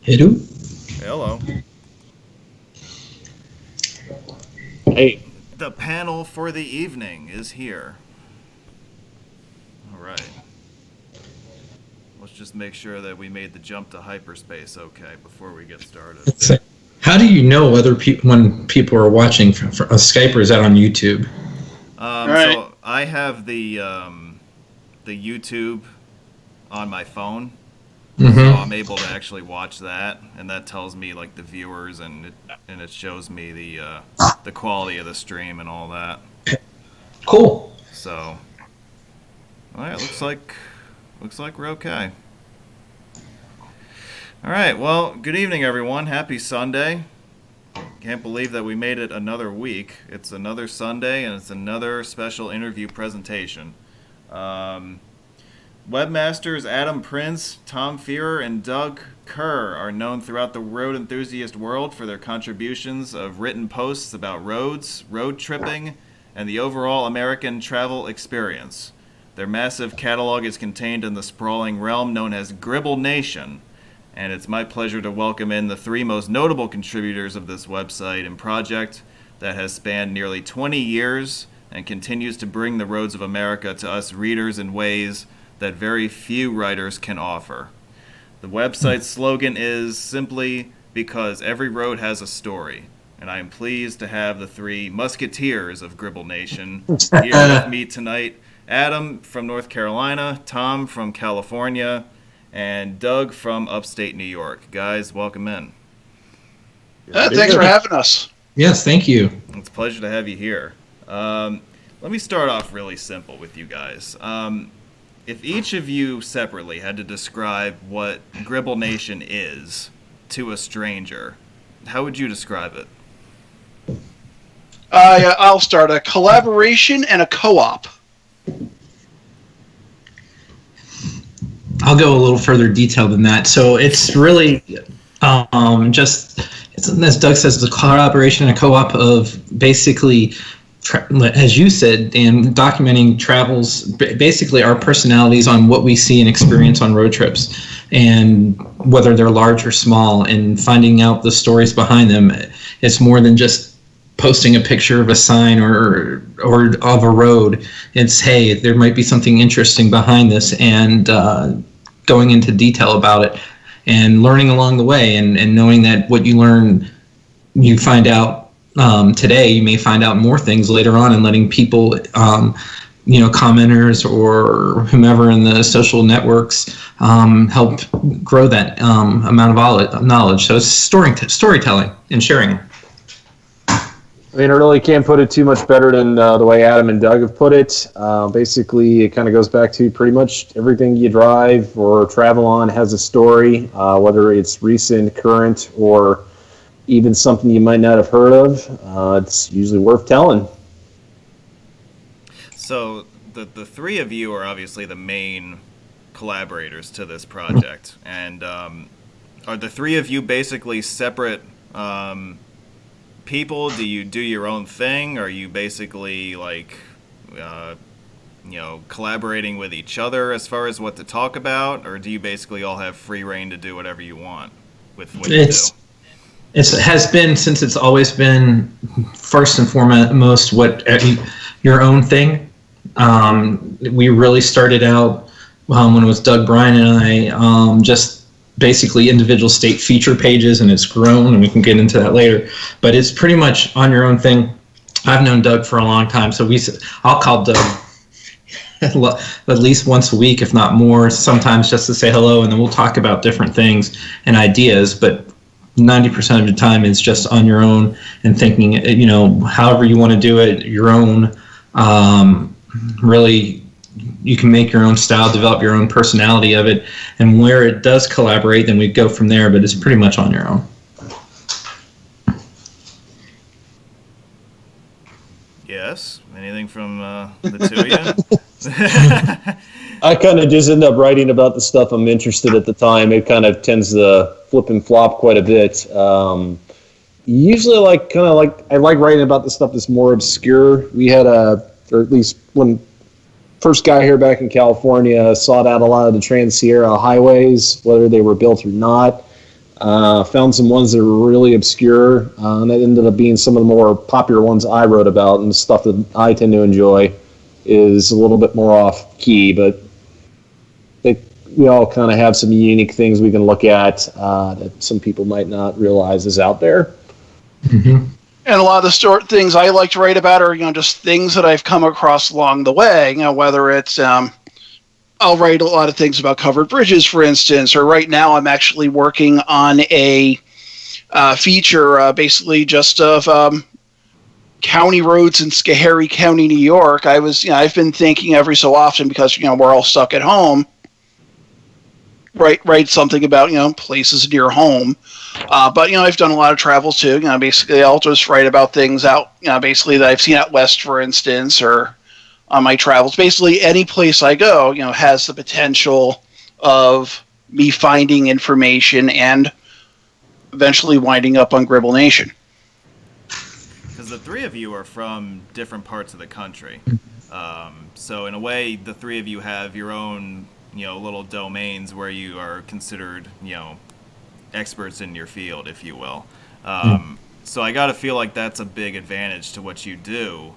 Hello. Hello. Hey, The panel for the evening is here. All right. Let's just make sure that we made the jump to hyperspace okay before we get started. How do you know whether when people are watching from a Skype or is that on YouTube? right. So I have the YouTube on my phone, so Mm-hmm. I'm able to actually watch that, and that tells me like the viewers, and it shows me the quality of the stream and all that. Cool. So, all right, looks like we're okay. All right, well, good evening, everyone. Happy Sunday. Can't believe that we made it another week. It's another Sunday, and it's another special interview presentation. Um, Webmasters Adam Prince, Tom Fearer, and Doug Kerr are known throughout the road enthusiast world for their contributions of written posts about roads, road tripping, and the overall American travel experience. Their massive catalog is contained in the sprawling realm known as Gribble Nation, and it's my pleasure to welcome in the three most notable contributors of this website and project that has spanned nearly 20 years and continues to bring the roads of America to us readers in ways that very few writers can offer. The website's slogan is simply because every road has a story, and I am pleased to have the three musketeers of Gribble Nation here with me tonight. Adam from North Carolina, Tom from California, and Doug from upstate New York. Guys, welcome in. Thanks for having us. Yes, thank you. It's a pleasure to have you here. Let me start off really simple with you guys. If each of you separately had to describe what Gribble Nation is to a stranger, how would you describe it? I'll start a collaboration and a co-op. I'll go a little further detail than that. So it's really as Doug says, the collaboration and a co-op of basically, as you said, Dan, documenting travels, basically our personalities on what we see and experience on road trips, and whether they're large or small, and finding out the stories behind them. It's more than just posting a picture of a sign or of a road. It's, hey, there might be something interesting behind this, and going into detail about it and learning along the way, and knowing that what you learn, you find out today, you may find out more things later on, and letting people, commenters or whomever in the social networks help grow that amount of knowledge. So it's storytelling and sharing. I mean, I really can't put it too much better than the way Adam and Doug have put it. Basically, it kind of goes back to pretty much everything you drive or travel on has a story, whether it's recent, current, or even something you might not have heard of. It's usually worth telling. So the three of you are obviously the main collaborators to this project, and are the three of you basically separate people? Do you do your own thing? Are you basically like, collaborating with each other as far as what to talk about, or do you basically all have free reign to do whatever you want with what you do? It has been, since it's always been first and foremost your own thing. We really started out when it was Doug, Brian, and I, just basically individual state feature pages, and it's grown, and we can get into that later. But it's pretty much on your own thing. I've known Doug for a long time, so I'll call Doug at least once a week, if not more, sometimes just to say hello, and then we'll talk about different things and ideas. But 90% of the time it's just on your own and thinking, however you want to do it, your own. Really, you can make your own style, develop your own personality of it, and where it does collaborate, then we go from there, but it's pretty much on your own. Yes? Anything from the two of you? I kind of just end up writing about the stuff I'm interested at the time. It kind of tends to flip and flop quite a bit. Usually, I like writing about the stuff that's more obscure. We had or at least when first got here back in California, sought out a lot of the Trans-Sierra highways, whether they were built or not. Found some ones that were really obscure, and that ended up being some of the more popular ones I wrote about, and stuff that I tend to enjoy is a little bit more off key, but we all kind of have some unique things we can look at that some people might not realize is out there. Mm-hmm. And a lot of the things I like to write about are, just things that I've come across along the way. Whether it's I'll write a lot of things about covered bridges, for instance, or right now I'm actually working on a feature basically just of county roads in Schoharie County, New York. I've been thinking every so often, because we're all stuck at home, write something about places near home. But I've done a lot of travel too. Basically I'll just write about things out basically that I've seen out west, for instance, or on my travels. Basically any place I go has the potential of me finding information and eventually winding up on Gribble Nation. Because the three of you are from different parts of the country, so in a way the three of you have your own little domains where you are considered, experts in your field, if you will. So I got to feel like that's a big advantage to what you do.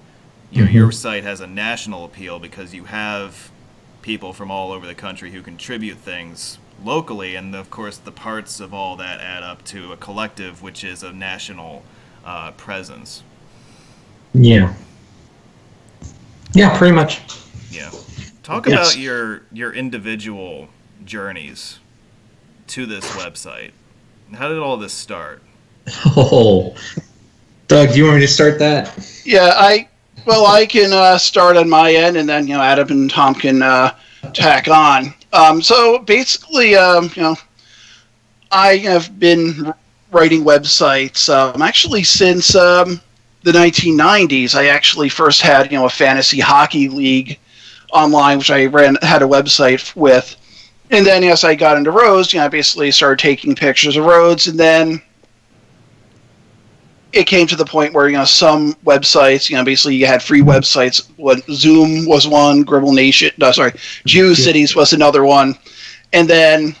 Your site has a national appeal because you have people from all over the country who contribute things locally, and of course the parts of all that add up to a collective, which is a national presence. Yeah, pretty much. Yeah. Talk about your individual journeys to this website. How did all this start? Oh, Doug, do you want me to start that? Yeah, I can start on my end, and then Adam and Tom can tack on. So basically, I have been writing websites actually since the 1990s. I actually first had a fantasy hockey league online, which I had a website with, and then as I got into roads, I basically started taking pictures of roads, and then it came to the point where some websites, basically you had free websites. What Zoom was one, Gribble Nation, GeoCities was another one, and then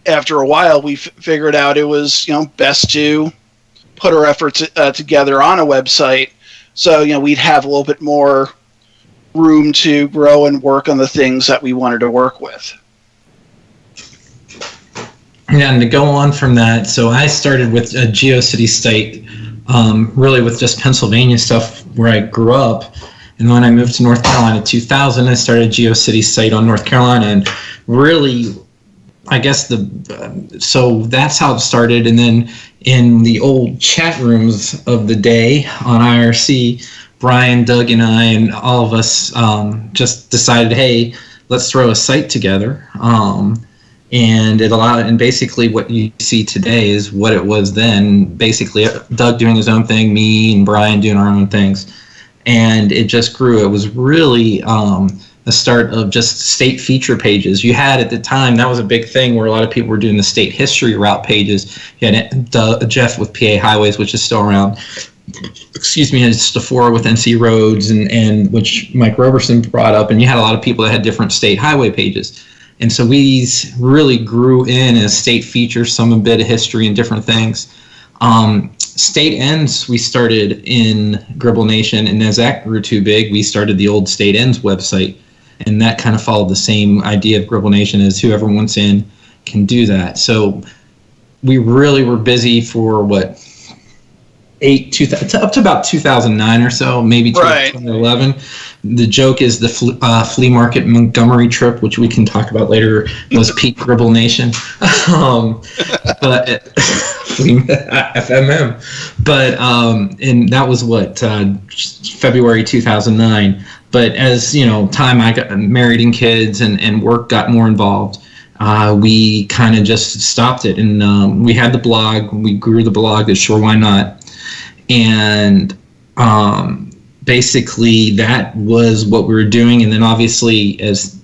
after a while we figured out it was best to put our efforts together on a website, so we'd have a little bit more room to grow and work on the things that we wanted to work with. Yeah, and to go on from that, so I started with a GeoCities site, really with just Pennsylvania stuff where I grew up. And when I moved to North Carolina in 2000, I started a GeoCities site on North Carolina, and really, I guess so that's how it started. And then in the old chat rooms of the day on IRC, Brian, Doug, and I, and all of us just decided, hey, let's throw a site together. And it allowed, and basically what you see today is what it was then. Basically, Doug doing his own thing, me and Brian doing our own things, and it just grew. It was really the start of just state feature pages. You had at the time, that was a big thing where a lot of people were doing the state history route pages. You had Jeff with PA Highways, which is still around. Excuse me, it's Stafora with NC Roads, and which Mike Roberson brought up, and you had a lot of people that had different state highway pages. And so we really grew in as state features, some a bit of history and different things. State ends, we started in Gribble Nation, and as that grew too big, we started the old State Ends website, and that kind of followed the same idea of Gribble Nation, as whoever wants in can do that. So we really were busy for what, up to about 2009 or so, maybe 2011. The joke is the flea market Montgomery trip, which we can talk about later, was peak Gribble Nation. But FMM. But and that was what, February 2009. But as time, I got married and kids, and work got more involved. We kind of just stopped it, and we had the blog. We grew the blog at Sure Why Not. And basically that was what we were doing. And then obviously as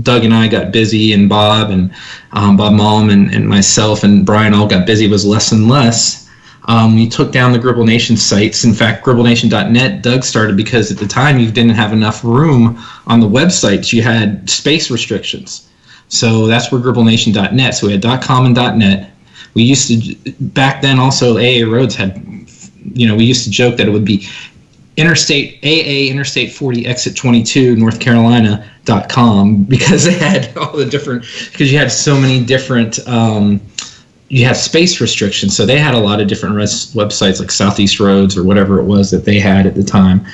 Doug and I got busy, and Bob and Bob Mullum and myself and Brian all got busy, it was less and less. We took down the Gribble Nation sites. In fact, gribblnation.net, Doug started because at the time you didn't have enough room on the websites. You had space restrictions. So that's where GribbleNation.net. So we had .com and .net. We used to, back then also, AA Roads had, we used to joke that it would be Interstate 40 exit 22 North Carolina.com, because they had all the different, because you had so many different, you had space restrictions. So they had a lot of different websites like Southeast Roads or whatever it was that they had at the time.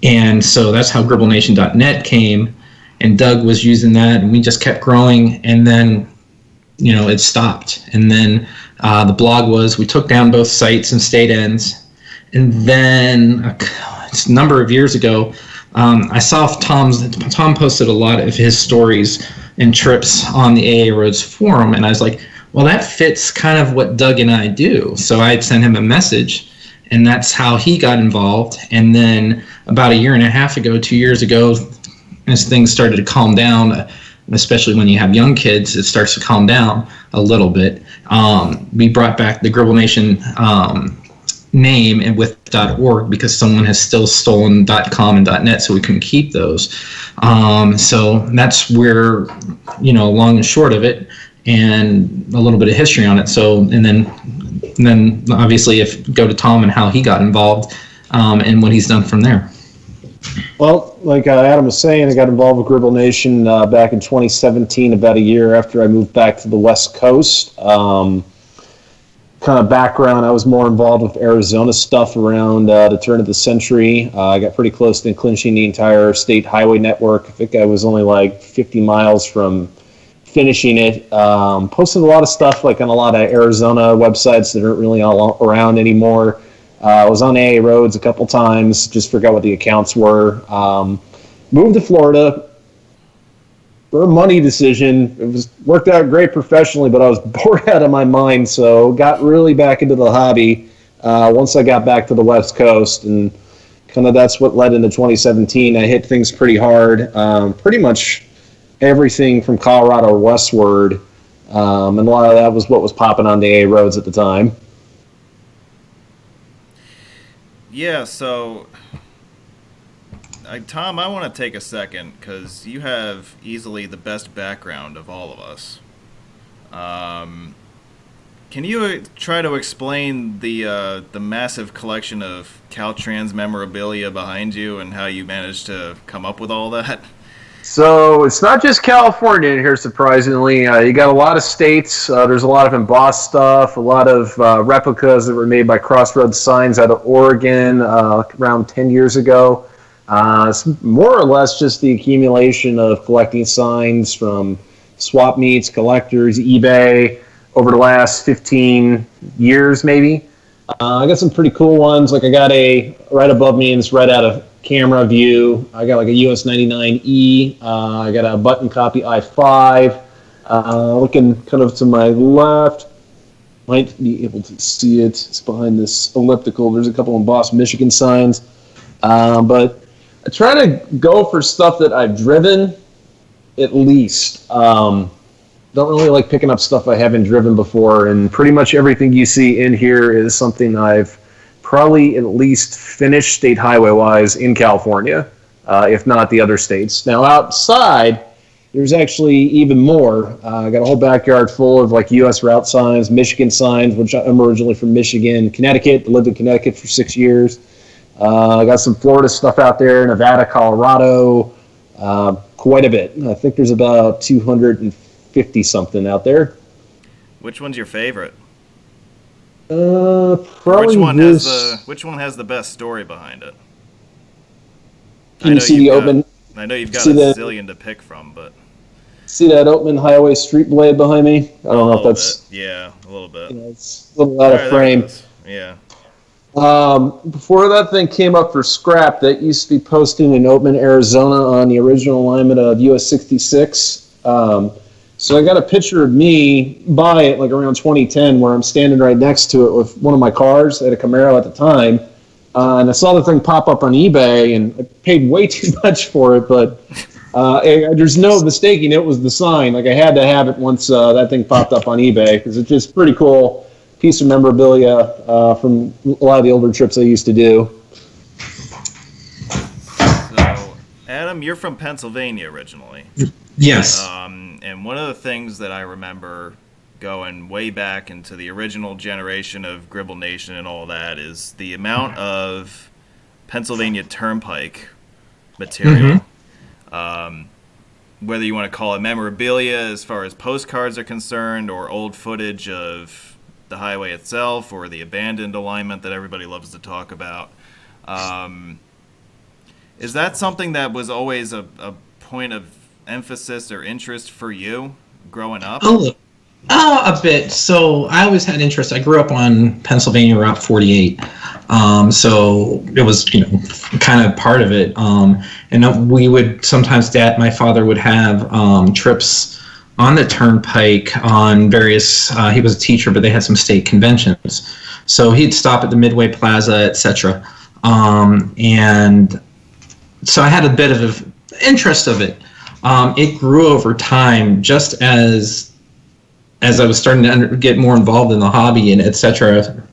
And so that's how GribbleNation.net came, and Doug was using that, and we just kept growing, and then, it stopped. And then the blog was, we took down both sites and state ends. And then a number of years ago, I saw Tom posted a lot of his stories and trips on the AA Roads forum, and I was like, well, that fits kind of what Doug and I do. So I had sent him a message, and that's how he got involved. And then about a year and a half ago, 2 years ago, as things started to calm down, especially when you have young kids, it starts to calm down a little bit. We brought back the Gribble Nation name and with .org, because someone has still stolen .com and .net, so we couldn't keep those. So that's where, long and short of it, and a little bit of history on it. So, and then obviously if go to Tom and how he got involved, and what he's done from there. Well, like Adam was saying, I got involved with Gribble Nation back in 2017, about a year after I moved back to the West Coast. Kind of background, I was more involved with Arizona stuff around the turn of the century. I got pretty close to clinching the entire state highway network. I think I was only like 50 miles from finishing it. Posted a lot of stuff like on a lot of Arizona websites that aren't really around anymore. I was on AA Roads a couple times, just forgot what the accounts were. Moved to Florida for a money decision. It worked out great professionally, but I was bored out of my mind, so got really back into the hobby once I got back to the West Coast, and kind of that's what led into 2017. I hit things pretty hard, pretty much everything from Colorado westward, and a lot of that was what was popping on the AA Roads at the time. Yeah, so Tom, I want to take a second, because you have easily the best background of all of us. Can you try to explain the massive collection of Caltrans memorabilia behind you and how you managed to come up with all that? So it's not just California in here, surprisingly. You got a lot of states. There's a lot of embossed stuff, a lot of replicas that were made by Crossroads Signs out of Oregon around 10 years ago. It's more or less just the accumulation of collecting signs from swap meets, collectors, eBay over the last 15 years maybe. I got some pretty cool ones. Like I got a, right above me, and it's right out of camera view, I got like a US 99E. I got a button copy i5. Looking kind of to my left, might be able to see it. It's behind this elliptical. There's a couple embossed Michigan signs. But I try to go for stuff that I've driven, at least. Don't really like picking up stuff I haven't driven before, and pretty much everything you see in here is something I've probably at least finished state highway-wise in California, if not the other states. Now outside, there's actually even more. I got a whole backyard full of like U.S. route signs, Michigan signs, which I'm originally from Michigan, Connecticut. Lived in Connecticut for 6 years. I got some Florida stuff out there, Nevada, Colorado, quite a bit. I think there's about 250 something out there. Which one's your favorite? Probably which one has the best story behind it? Can you see the Oatman? I know you've got a zillion to pick from, but see that Oatman Highway Street Blade behind me? I don't know if that's a little bit. It's a little out of frame. Yeah. Before that thing came up for scrap, that used to be posted in Oatman, Arizona, on the original alignment of US 66. So I got a picture of me by it like around 2010 where I'm standing right next to it with one of my cars. I had a Camaro at the time. And I saw the thing pop up on eBay, and I paid way too much for it, but there's no mistaking it was the sign. Like I had to have it once that thing popped up on eBay, because it's just pretty cool piece of memorabilia from a lot of the older trips I used to do. So, Adam, you're from Pennsylvania originally. Yes. And one of the things that I remember going way back into the original generation of Gribble Nation and all that is the amount of Pennsylvania Turnpike material. Whether you want to call it memorabilia as far as postcards are concerned, or old footage of the highway itself, or the abandoned alignment that everybody loves to talk about. Is that something that was always a point of emphasis or interest for you growing up? A bit. So I always had interest. I grew up on Pennsylvania Route 48. So it was, kind of part of it. And we would sometimes, my father would have trips on the Turnpike on various, he was a teacher, but they had some state conventions. So he'd stop at the Midway Plaza, etc. And so I had a bit of an interest of it. It grew over time just as I was starting to get more involved in the hobby and etc.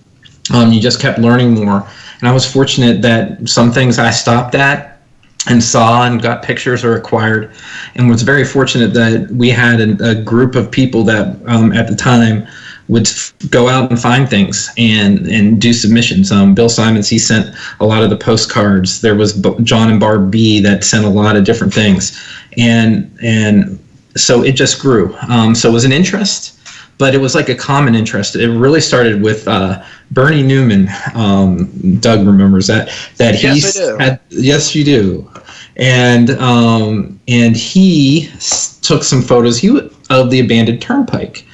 You just kept learning more. And I was fortunate that some things I stopped at and saw and got pictures or acquired, and was very fortunate that we had a group of people that at the time would go out and find things and do submissions. Bill Simons, he sent a lot of the postcards. There was John and Barb B that sent a lot of different things. And so it just grew. So it was an interest, but it was like a common interest. It really started with Bernie Newman. Doug remembers that he yes, I do. Yes, you do. And he took some photos of the abandoned Turnpike.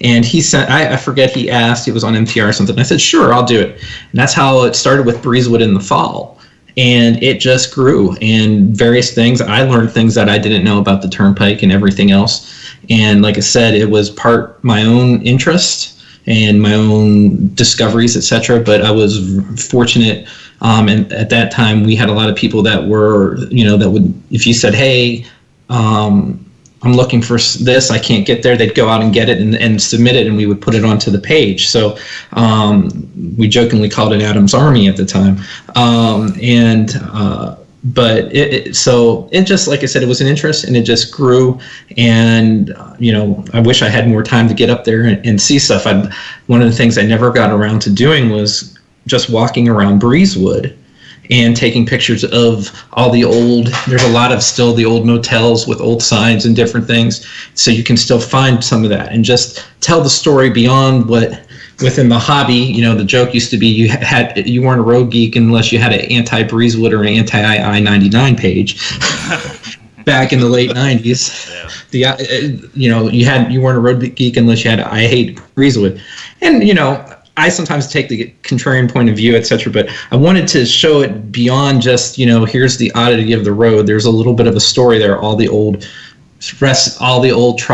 And he sent, I forget, he asked, it was on NPR or something. I said, sure, I'll do it. And that's how it started with Breezewood in the fall. And it just grew, and various things. I learned things that I didn't know about the Turnpike and everything else. And like I said, it was part my own interest and my own discoveries, etc. But I was fortunate, and at that time we had a lot of people that were, that would, if you said, hey, I'm looking for this, I can't get there, they'd go out and get it and submit it, and we would put it onto the page. So we jokingly called it Adam's Army at the time. But so it just, like I said, it was an interest, and it just grew. And I wish I had more time to get up there and see stuff. One of the things I never got around to doing was just walking around Breezewood and taking pictures of all the old, there's a lot of still the old motels with old signs and different things. So you can still find some of that and just tell the story beyond what within the hobby. The joke used to be you weren't a road geek unless you had an anti-Breezewood or an anti-I-99 page. Back in the late 90s, yeah. You weren't a road geek unless you had I hate Breezewood. And I sometimes take the contrarian point of view, etc., but I wanted to show it beyond just, here's the oddity of the road. There's a little bit of a story there, all the old truck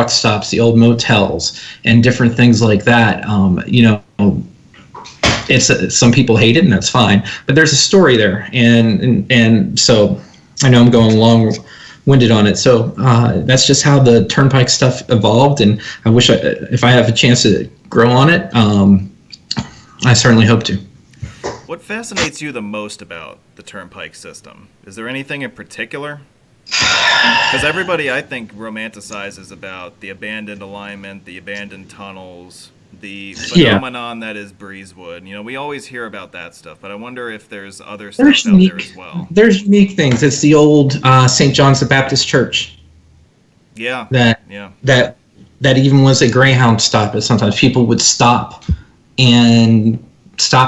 stops, the old motels, and different things like that. It's some people hate it, and that's fine, but there's a story there, and so I know I'm going long-winded on it. So that's just how the Turnpike stuff evolved, and I wish if I have a chance to grow on it, I certainly hope to. What fascinates you the most about the Turnpike system? Is there anything in particular? Because everybody, I think, romanticizes about the abandoned alignment, the abandoned tunnels, the phenomenon that is Breezewood. We always hear about that stuff, but I wonder if there's other stuff out there as well. There's unique things. It's the old St. John's the Baptist Church. Yeah. That even was a Greyhound stop. But sometimes people would stop and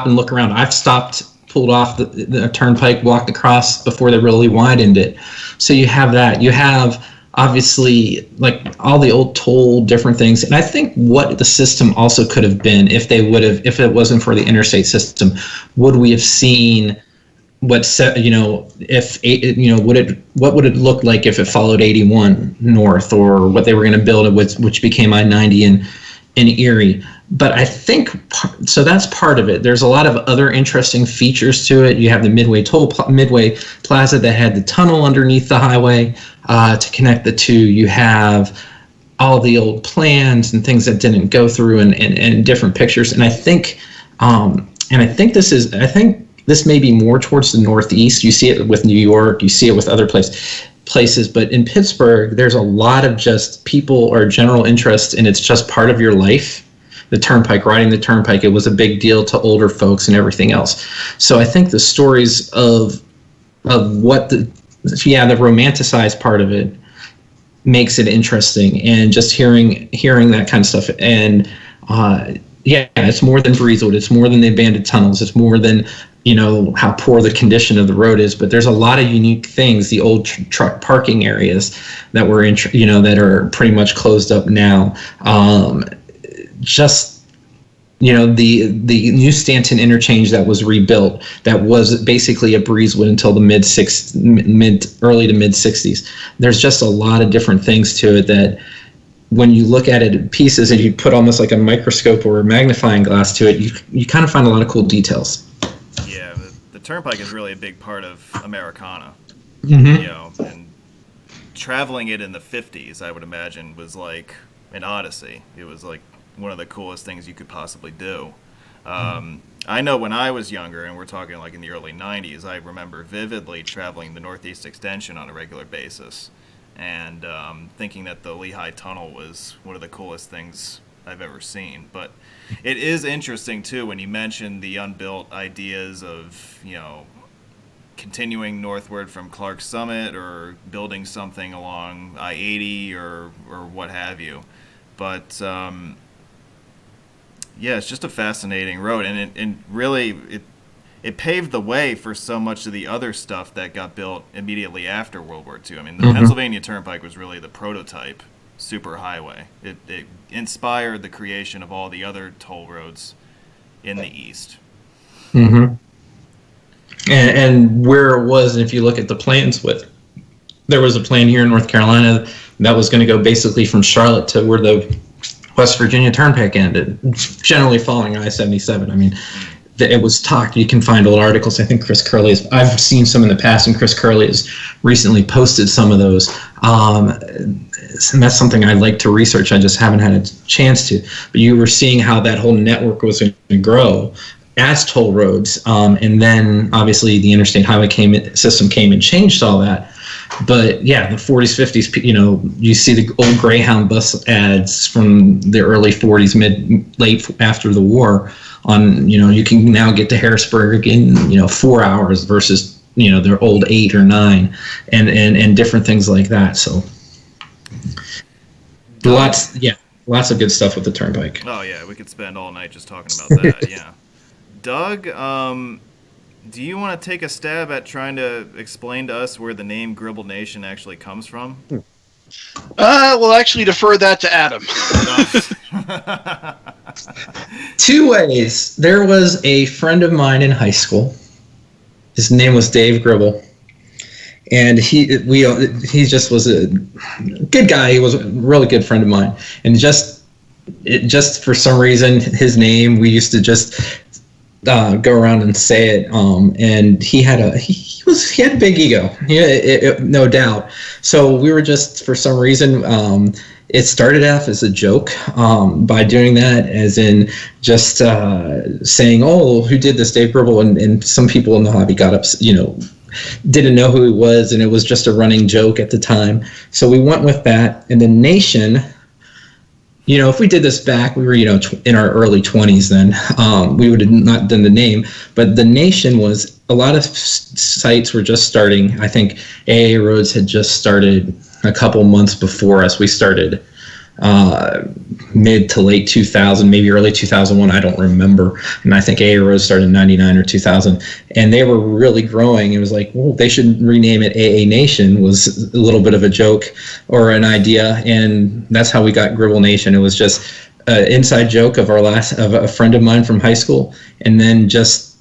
look around. I've stopped, pulled off the Turnpike, walked across before they really widened it. So you have that. You have obviously like all the old toll, different things. And I think what the system also could have been, if it wasn't for the interstate system, would we have seen what would it look like if it followed 81 north, or what they were going to build, which became I-90 in Erie. But I think, so that's part of it. There's a lot of other interesting features to it. You have the Midway Plaza that had the tunnel underneath the highway to connect the two. You have all the old plans and things that didn't go through, and different pictures. And I think this may be more towards the Northeast. You see it with New York. You see it with other places. places, but in Pittsburgh, there's a lot of just people or general interest, and it's just part of your life. The Turnpike, riding the Turnpike, it was a big deal to older folks and everything else. So I think the stories of what the romanticized part of it makes it interesting, and just hearing that kind of stuff. And it's more than Breezewood. It's more than the abandoned tunnels. It's more than how poor the condition of the road is. But there's a lot of unique things. The old truck parking areas that were that are pretty much closed up now. The new Stanton interchange that was rebuilt, that was basically a Breezewood until the early to mid 60s. There's just a lot of different things to it that when you look at it in pieces and you put almost like a microscope or a magnifying glass to it, you kind of find a lot of cool details. Yeah, the Turnpike is really a big part of Americana. Mm-hmm. And traveling it in the 50s, I would imagine, was like an odyssey. It was like one of the coolest things you could possibly do. I know when I was younger, and we're talking like in the early 90s, I remember vividly traveling the Northeast Extension on a regular basis, and thinking that the Lehigh Tunnel was one of the coolest things I've ever seen. But it is interesting, too, when you mention the unbuilt ideas of, continuing northward from Clark Summit or building something along I-80 or what have you. But it's just a fascinating road, and really it paved the way for so much of the other stuff that got built immediately after World War II. I mean, the Pennsylvania Turnpike was really the prototype superhighway. It inspired the creation of all the other toll roads in the East. Mm-hmm. And where it was, and if you look at the plans there was a plan here in North Carolina that was going to go basically from Charlotte to where the West Virginia Turnpike ended, generally following I-77. I mean, it was talked. You can find old articles. I think Chris Curley I've seen some in the past, and Chris Curley has recently posted some of those. And that's something I'd like to research. I just haven't had a chance to. But you were seeing how that whole network was going to grow as toll roads, and then obviously the interstate highway system came and changed all that. But yeah, the 40s, 50s, you see the old Greyhound bus ads from the early 40s, late after the war on, you can now get to Harrisburg in, 4 hours versus, their old 8 or 9 and different things like that. So lots of good stuff with the Turnpike. Oh yeah, we could spend all night just talking about that. Yeah. Doug, do you want to take a stab at trying to explain to us where the name Gribble Nation actually comes from? We'll actually defer that to Adam. Two ways. There was a friend of mine in high school. His name was Dave Gribble. And he just was a good guy. He was a really good friend of mine. And just for some reason, his name, we used to just go around and say it, and he had a big ego, no doubt. So we were just, for some reason, it started off as a joke by doing that, as in just saying, "Oh, who did this, Dave Gribble?" And some people in the hobby got up, didn't know who he was, and it was just a running joke at the time. So we went with that, and the Nation. If we did this back, we were, in our early 20s then, we would have not done the name. But the Nation was, a lot of sites were just starting. I think AA Roads had just started a couple months before us. We started mid to late 2000, maybe early 2001, I don't remember. And I think AA Roads started in 99 or 2000. And they were really growing. It was like, well, they should rename it AA Nation, was a little bit of a joke or an idea. And that's how we got Gribble Nation. It was just an inside joke of a friend of mine from high school, and then just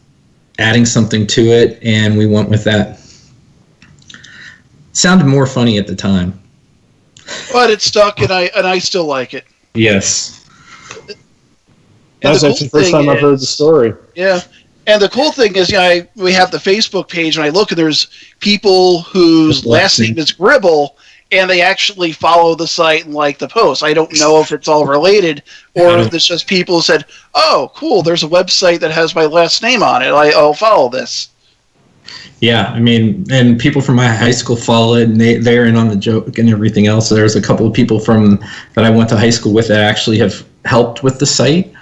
adding something to it. And we went with that. Sounded more funny at the time. But it stuck, and I still like it. Yes. That's actually the first time I've heard the story. Yeah. And the cool thing is, we have the Facebook page, and I look, and there's people whose last name is Gribble, and they actually follow the site and like the post. I don't know if it's all related, or if it's just people who said, "Oh, cool, there's a website that has my last name on it. I'll follow this." Yeah, I mean, and people from my high school follow it, and they're in on the joke and everything else. So there's a couple of people that I went to high school with that actually have helped with the site,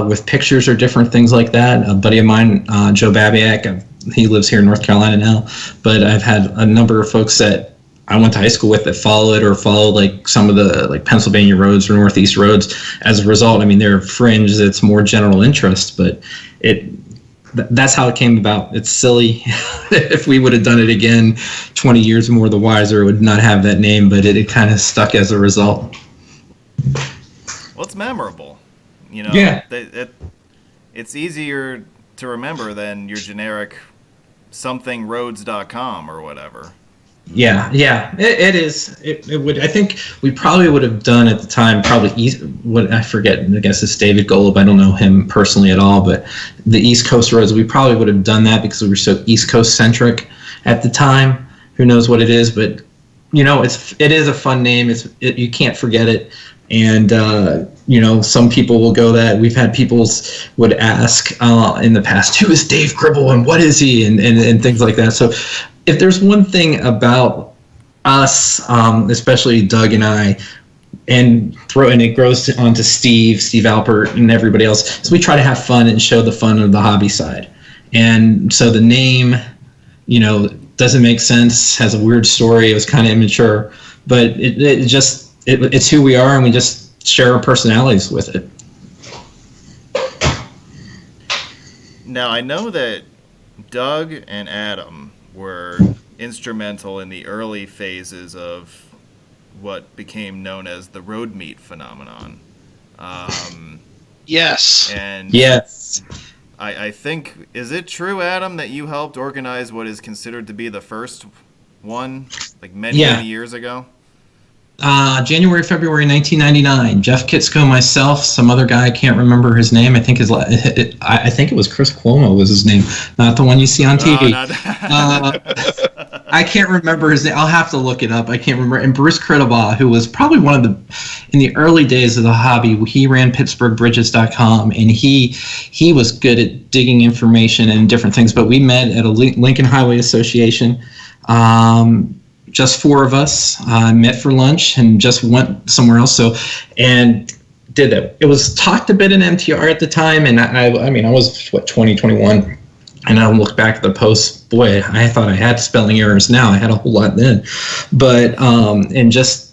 with pictures or different things like that. A buddy of mine, Joe Babiak, he lives here in North Carolina now, but I've had a number of folks that I went to high school with that follow it, or follow like some of the like Pennsylvania roads or Northeast roads. As a result, I mean, they're fringe. It's more general interest, but that's how it came about. It's silly. If we would have done it again 20 years more the wiser, it would not have that name, but it kind of stuck as a result. Well, it's memorable. You know, yeah. It's easier to remember than your generic somethingroads.com or whatever. Yeah, it is. It would. I think we probably would have done at the time. Probably what I forget. I guess it's David Golub. I don't know him personally at all, but the East Coast roads. We probably would have done that because we were so East Coast centric at the time. Who knows what it is? But you know, it is a fun name. You can't forget it. And you know, some people will go that. We've had people would ask in the past, who is Dave Gribble and what is he, and things like that. So if there's one thing about us, especially Doug and I, and it goes on to Steve Alpert and everybody else, is we try to have fun and show the fun of the hobby side. And so the name, you know, doesn't make sense, has a weird story, it was kind of immature, but it's who we are, and we just share our personalities with it. Now, I know that Doug and Adam were instrumental in the early phases of what became known as the road meet phenomenon. Yes. And yes. I think, is it true, Adam, that you helped organize what is considered to be the first one, like many years ago? January, February 1999. Jeff Kitsko, myself, some other guy, I can't remember his name. I think I think it was Chris Cuomo was his name, not the one you see on TV. I can't remember his name. I'll have to look it up. I can't remember. And Bruce Critabaugh, who was probably in the early days of the hobby, he ran PittsburghBridges.com, and he was good at digging information and different things. But we met at a Lincoln Highway Association. Just four of us met for lunch and just went somewhere else. And did that. It was talked a bit in MTR at the time, and I mean, I was 20, 21, and I look back at the posts. Boy, I thought I had spelling errors. Now I had a whole lot then, but and just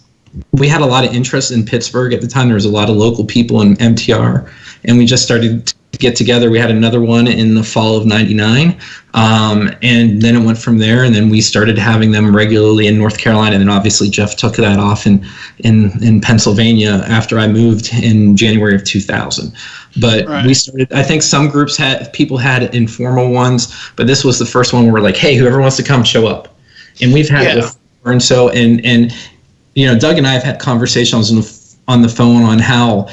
we had a lot of interest in Pittsburgh at the time. There was a lot of local people in MTR, and we just started to get together. We had another one in the fall of '99, and then it went from there. And then we started having them regularly in North Carolina. And then obviously Jeff took that off in Pennsylvania after I moved in January of 2000. But right. We started. I think some groups people had informal ones, but this was the first one where we're like, hey, whoever wants to come, show up. And we've had it before. And so and you know, Doug and I have had conversations on the phone on how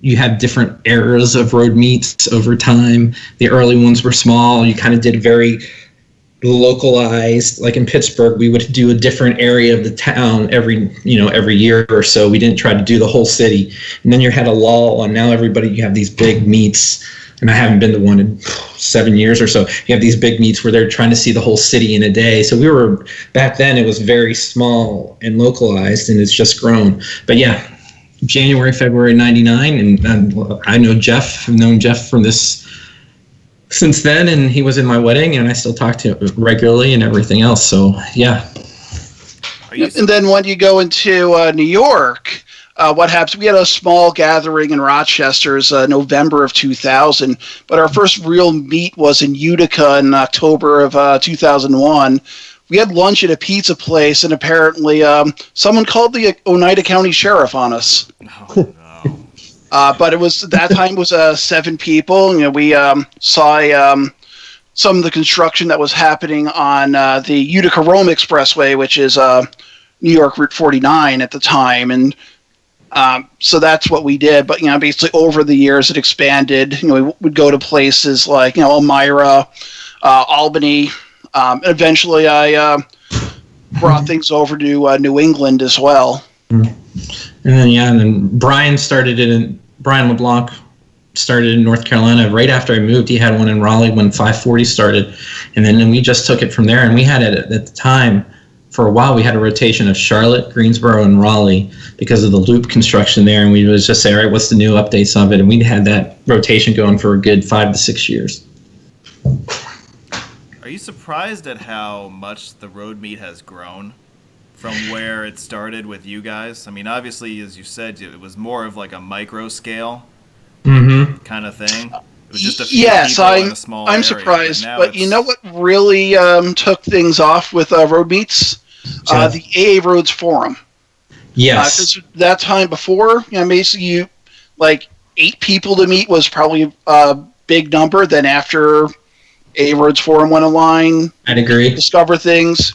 you had different eras of road meets over time. The early ones were small. You kind of did very localized. Like in Pittsburgh, we would do a different area of the town every year or so. We didn't try to do the whole city. And then you had a lull, and now you have these big meets. And I haven't been to one in 7 years or so. You have these big meets where they're trying to see the whole city in a day. So back then it was very small and localized, and it's just grown. But yeah, January, February '99, and I know Jeff. I've known Jeff from this since then, and he was in my wedding, and I still talk to him regularly and everything else. So yeah. And then when you go into New York, what happens? We had a small gathering in Rochester's November of 2000, but our first real meet was in Utica in October of 2001. We had lunch at a pizza place, and apparently someone called the Oneida County Sheriff on us. Oh, no. But it was that time was 7 people. You know, we saw some of the construction that was happening on the Utica-Rome Expressway, which is New York Route 49 at the time, and so that's what we did. But basically over the years it expanded. We would go to places like Elmira, Albany. Eventually, I brought things over to New England as well. And then Brian started it. Brian LeBlanc started in North Carolina. Right after I moved, he had one in Raleigh when 540 started. And then we just took it from there. And we had it at the time, for a while, we had a rotation of Charlotte, Greensboro, and Raleigh because of the loop construction there. And we would just say, all right, what's the new updates of it? And we had that rotation going for a good 5 to 6 years. Are you surprised at how much the road meet has grown from where it started with you guys? I mean, obviously, as you said, it was more of like a micro scale kind of thing. It was just a few people in a small area. I'm surprised, but you it's- know what really took things off with road meets? The AA Roads Forum. Yes. 'Cause that time before, basically, like 8 people to meet was probably a big number. Then after AA Roads Forum went online, I'd agree. discover things.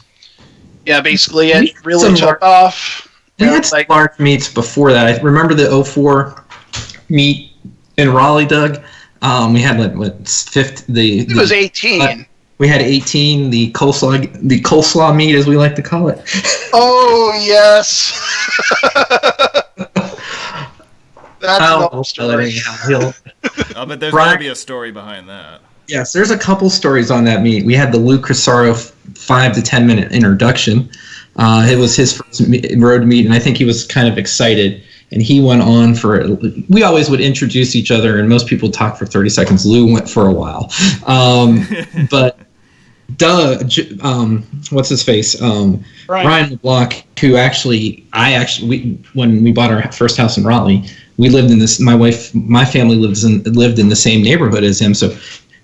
Yeah, basically, it really Some took off. We had some large meets before that. I remember the 04 meet in Raleigh, Doug. We had It was 18. We had 18, the coleslaw meet, as we like to call it. Oh yes. That's another story. I bet there's Brian- going to be a story behind that. Yes, there's a couple stories on that meet. We had the Lou Crosaro 5 to 10 minute introduction. It was his first road meet, and I think he was kind of excited. And he went on for. We always would introduce each other, and most people talk for 30 seconds. Lou went for a while, but Doug, what's his face? Brian LeBlanc, who when we bought our first house in Raleigh, we lived in this. My family lived in the same neighborhood as him, so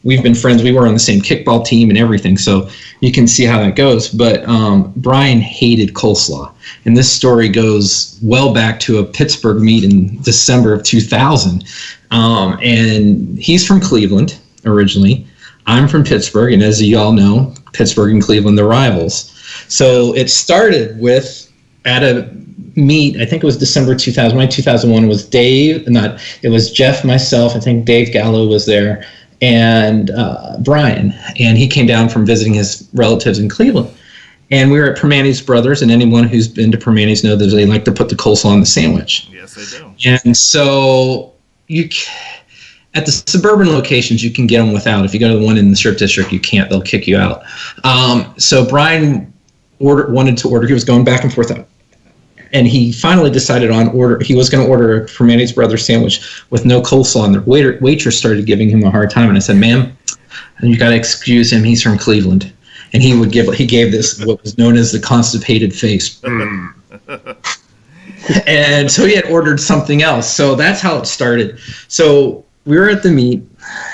we've been friends. We were on the same kickball team and everything, so you can see how that goes. But Brian hated coleslaw, and this story goes well back to a Pittsburgh meet in December of 2000. And he's from Cleveland originally. I'm from Pittsburgh, and as you all know, Pittsburgh and Cleveland, they're rivals. So it started at a meet, I think it was December 2000. My 2001 was it was Jeff, myself, I think Dave Gallo was there, and Brian. And he came down from visiting his relatives in Cleveland. And we were at Permanis Brothers, and anyone who's been to Permanis know that they like to put the coleslaw on the sandwich. Yes, they do. And so at the suburban locations, you can get them without. If you go to the one in the Strip District, you can't. They'll kick you out. So Brian wanted to order. He was going back and forth, and he finally decided he was going to order a Permanis Brothers sandwich with no coleslaw. And the waitress started giving him a hard time. And I said, "Ma'am, you got to excuse him. He's from Cleveland." And he gave this what was known as the constipated face. And so he had ordered something else. So that's how it started. So we were at the meet,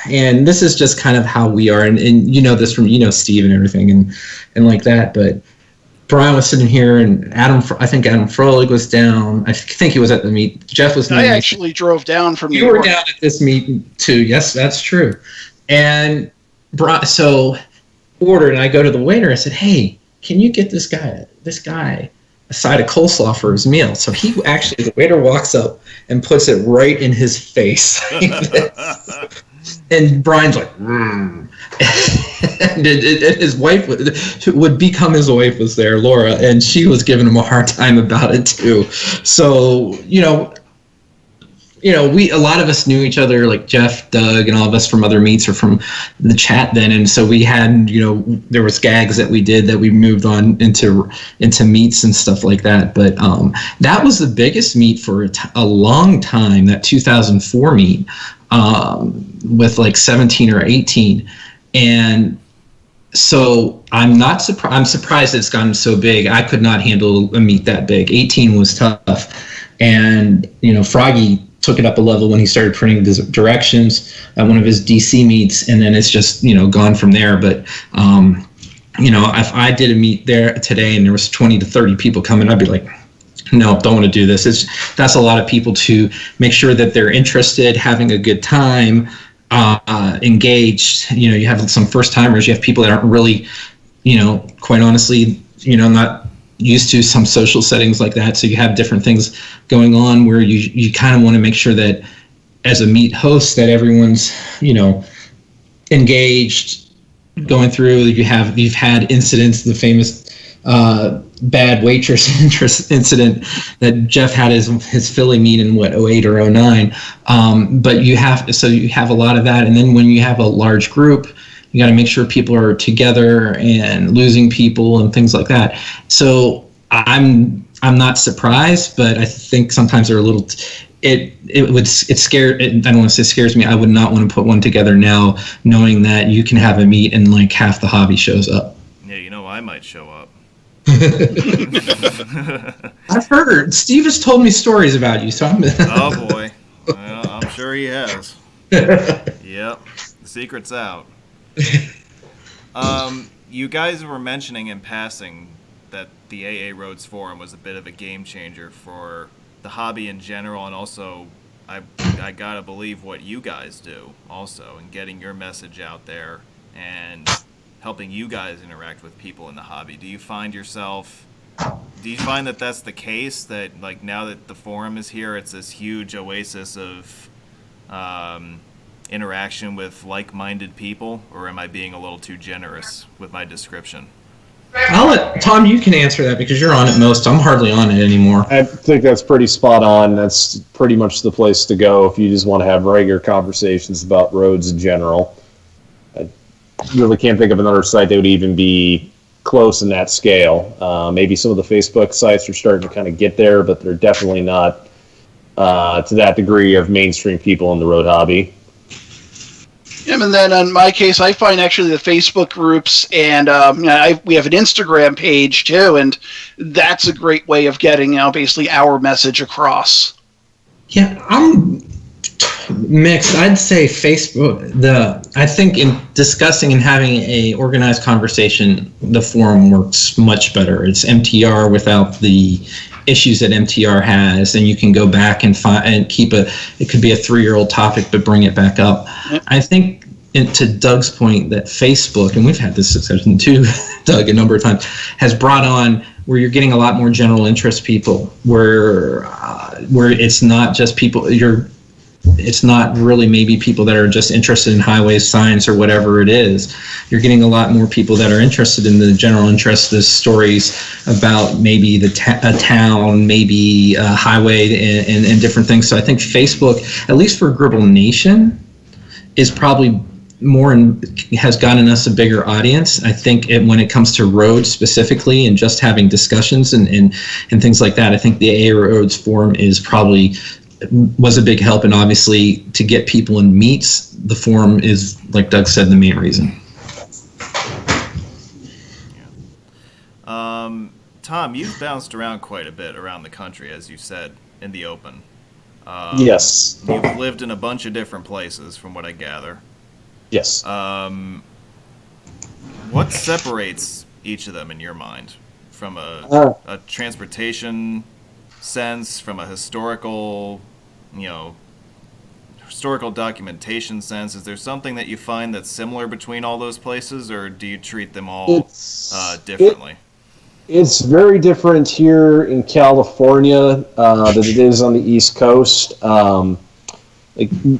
and this is just kind of how we are. And you know this from, Steve and everything and like that. But Brian was sitting here, and I think Adam Froehlich was down. I think he was at the meet. Jeff was I actually drove down from New You York. were down at this meet too. Yes, that's true. And ordered, and I go to the waiter. I said, "Hey, can you get this guy a side of coleslaw for his meal?" So the waiter walks up and puts it right in his face. And Brian's like, and his wife would become his wife was there, Laura, and she was giving him a hard time about it too. So, a lot of us knew each other, like Jeff, Doug, and all of us from other meets or from the chat then. And so we had, there was gags that we did that we moved on into meets and stuff like that. But that was the biggest meet for a long time, that 2004 meet with like 17 or 18. And so I'm surprised it's gotten so big. I could not handle a meet that big. 18 was tough. And, Froggy took it up a level when he started printing directions at one of his DC meets, and then it's just gone from there. But if I did a meet there today and there was 20 to 30 people coming, I'd be like, no, don't want to do this. That's a lot of people to make sure that they're interested, having a good time, engaged. You have some first timers, you have people that aren't really, quite honestly, not used to some social settings like that. So you have different things going on where you kind of want to make sure that as a meet host that everyone's, engaged, going through. You've had incidents, the famous bad waitress incident that Jeff had his Philly meet in what, '08 or '09. But you have a lot of that, and then when you have a large group, you got to make sure people are together and losing people and things like that. So I'm not surprised, but I think sometimes they're a little. It scares. I don't want to say scares me. I would not want to put one together now, knowing that you can have a meet and like half the hobby shows up. Yeah, I might show up. I've heard. Steve has told me stories about you, so I'm. Oh boy, well, I'm sure he has. Yep, the secret's out. You guys were mentioning in passing that the AA Roads Forum was a bit of a game changer for the hobby in general, and also I gotta believe what you guys do also, and getting your message out there and helping you guys interact with people in the hobby. Do you find that that's the case, that like now that the forum is here, it's this huge oasis of interaction with like-minded people, or am I being a little too generous with my description? I'll let Tom. You can answer that because you're on it most. I'm hardly on it anymore. I think that's pretty spot on. That's pretty much the place to go if you just want to have regular conversations about roads in general. I really can't think of another site that would even be close in that scale. Maybe some of the Facebook sites are starting to kind of get there, but they're definitely not to that degree of mainstream people in the road hobby. Yeah, and then in my case, I find actually the Facebook groups, and we have an Instagram page too, and that's a great way of getting basically our message across. Yeah, I'm mixed. I'd say Facebook. I think in discussing and having a organized conversation, the forum works much better. It's MTR without the issues that MTR has, and you can go back and find and keep it could be a 3-year-old topic, but bring it back up. Yep. I think, to Doug's point, that Facebook, and we've had this discussion too, Doug, a number of times, has brought on where you're getting a lot more general interest people, where it's not just people it's not really maybe people that are just interested in highways, science, or whatever it is. You're getting a lot more people that are interested in the general interest, the stories about maybe a town, maybe a highway, and different things. So I think Facebook, at least for Gribble Nation, is probably more and has gotten us a bigger audience. I think when it comes to roads specifically and just having discussions and things like that, I think the AA Roads Forum was a big help, and obviously to get people in meets, the forum is, like Doug said, the main reason. Tom, you've bounced around quite a bit around the country, as you said in the open. Yes. You've lived in a bunch of different places, from what I gather. Yes. What separates each of them in your mind, from a transportation sense, from a historical documentation sense? Is there something that you find that's similar between all those places, or do you treat them all differently? It's very different here in California than it is on the East Coast.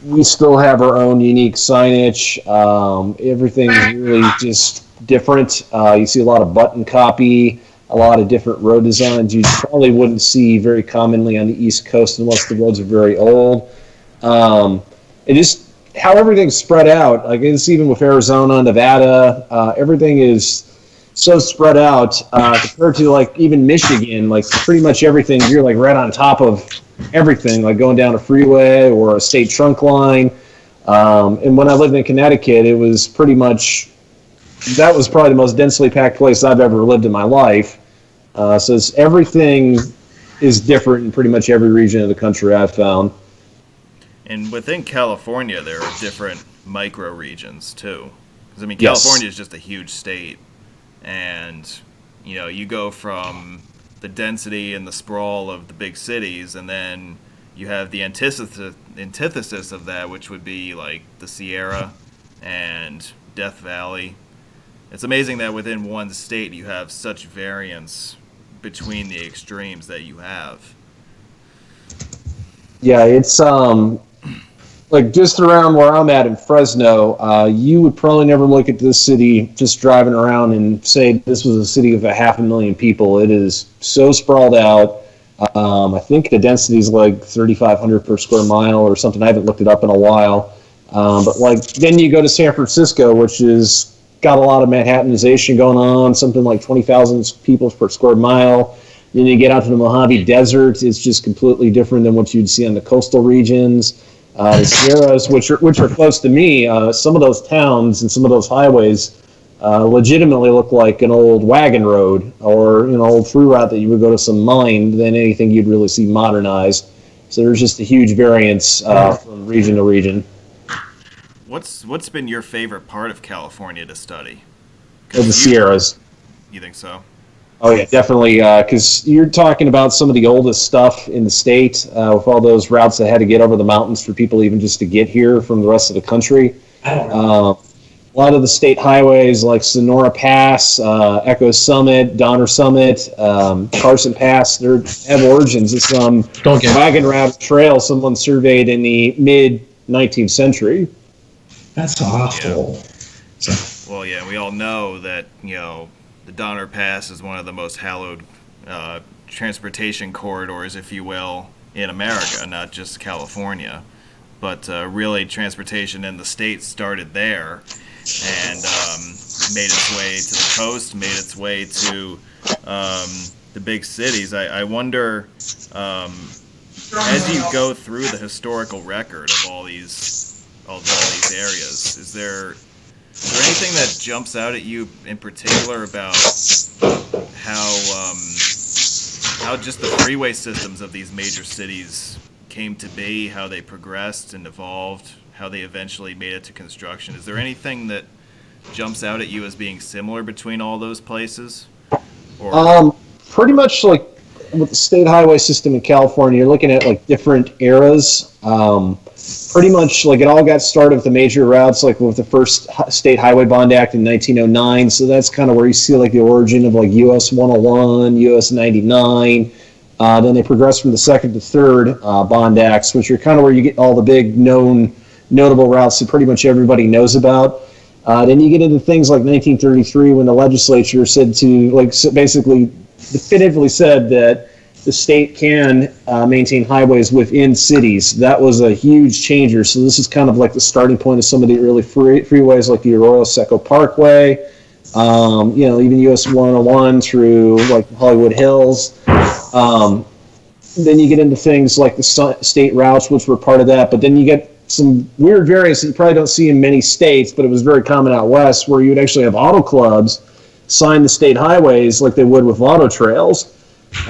We still have our own unique signage. Everything's really just different. You see a lot of button copy, a lot of different road designs you probably wouldn't see very commonly on the East Coast unless the roads are very old. It just how everything's spread out. Like it's even with Arizona, Nevada, everything is so spread out compared to like even Michigan. Like pretty much everything you're like right on top of everything, like going down a freeway or a state trunk line. And when I lived in Connecticut, it was pretty much. That was probably the most densely packed place I've ever lived in my life. So everything is different in pretty much every region of the country I've found. And within California, there are different micro regions too. Because I mean, Yes. California is just a huge state, and you go from the density and the sprawl of the big cities, and then you have the antithesis of that, which would be like the Sierra and Death Valley. It's amazing that within one state you have such variance between the extremes that you have. Yeah, it's like just around where I'm at in Fresno, you would probably never look at this city just driving around and say this was a city of 500,000 people. It is so sprawled out. I think the density is like 3,500 per square mile or something. I haven't looked it up in a while. But like then you go to San Francisco, which is got a lot of Manhattanization going on, something like 20,000 people per square mile. Then you get out to the Mojave Desert. It's just completely different than what you'd see on the coastal regions. The Sierras, which are close to me, some of those towns and some of those highways legitimately look like an old wagon road or old through route that you would go to some mine than anything you'd really see modernized. So there's just a huge variance from region to region. What's been your favorite part of California to study? The Sierras. You think so? Oh yeah, definitely. Because you're talking about some of the oldest stuff in the state, with all those routes that had to get over the mountains for people even just to get here from the rest of the country. A lot of the state highways like Sonora Pass, Echo Summit, Donner Summit, Carson Pass, they have origins of some wagon route trail someone surveyed in the mid-19th century. That's awful. Yeah. Well, yeah, we all know that, the Donner Pass is one of the most hallowed transportation corridors, if you will, in America, not just California. But really, transportation in the state started there and made its way to the coast, made its way to the big cities. I wonder, as you go through the historical record of all these areas, is there anything that jumps out at you in particular about how just the freeway systems of these major cities came to be, how they progressed and evolved, how they eventually made it to construction? Is there anything that jumps out at you as being similar between all those places? Or pretty much like with the state highway system in California, you're looking at like different eras. Pretty much like it all got started with the major routes, like with the first State Highway Bond Act in 1909. So that's kind of where you see like the origin of like US 101, US 99. Then they progressed from the second to third Bond Acts, which are kind of where you get all the big notable routes that pretty much everybody knows about. Then you get into things like 1933 when the legislature said to basically definitively said that the state can maintain highways within cities. That was a huge changer. So this is kind of like the starting point of some of the early freeways like the Arroyo Seco Parkway, even US 101 through like Hollywood Hills. Then you get into things like the state routes, which were part of that. But then you get some weird variants that you probably don't see in many states, but it was very common out west, where you would actually have auto clubs sign the state highways like they would with auto trails.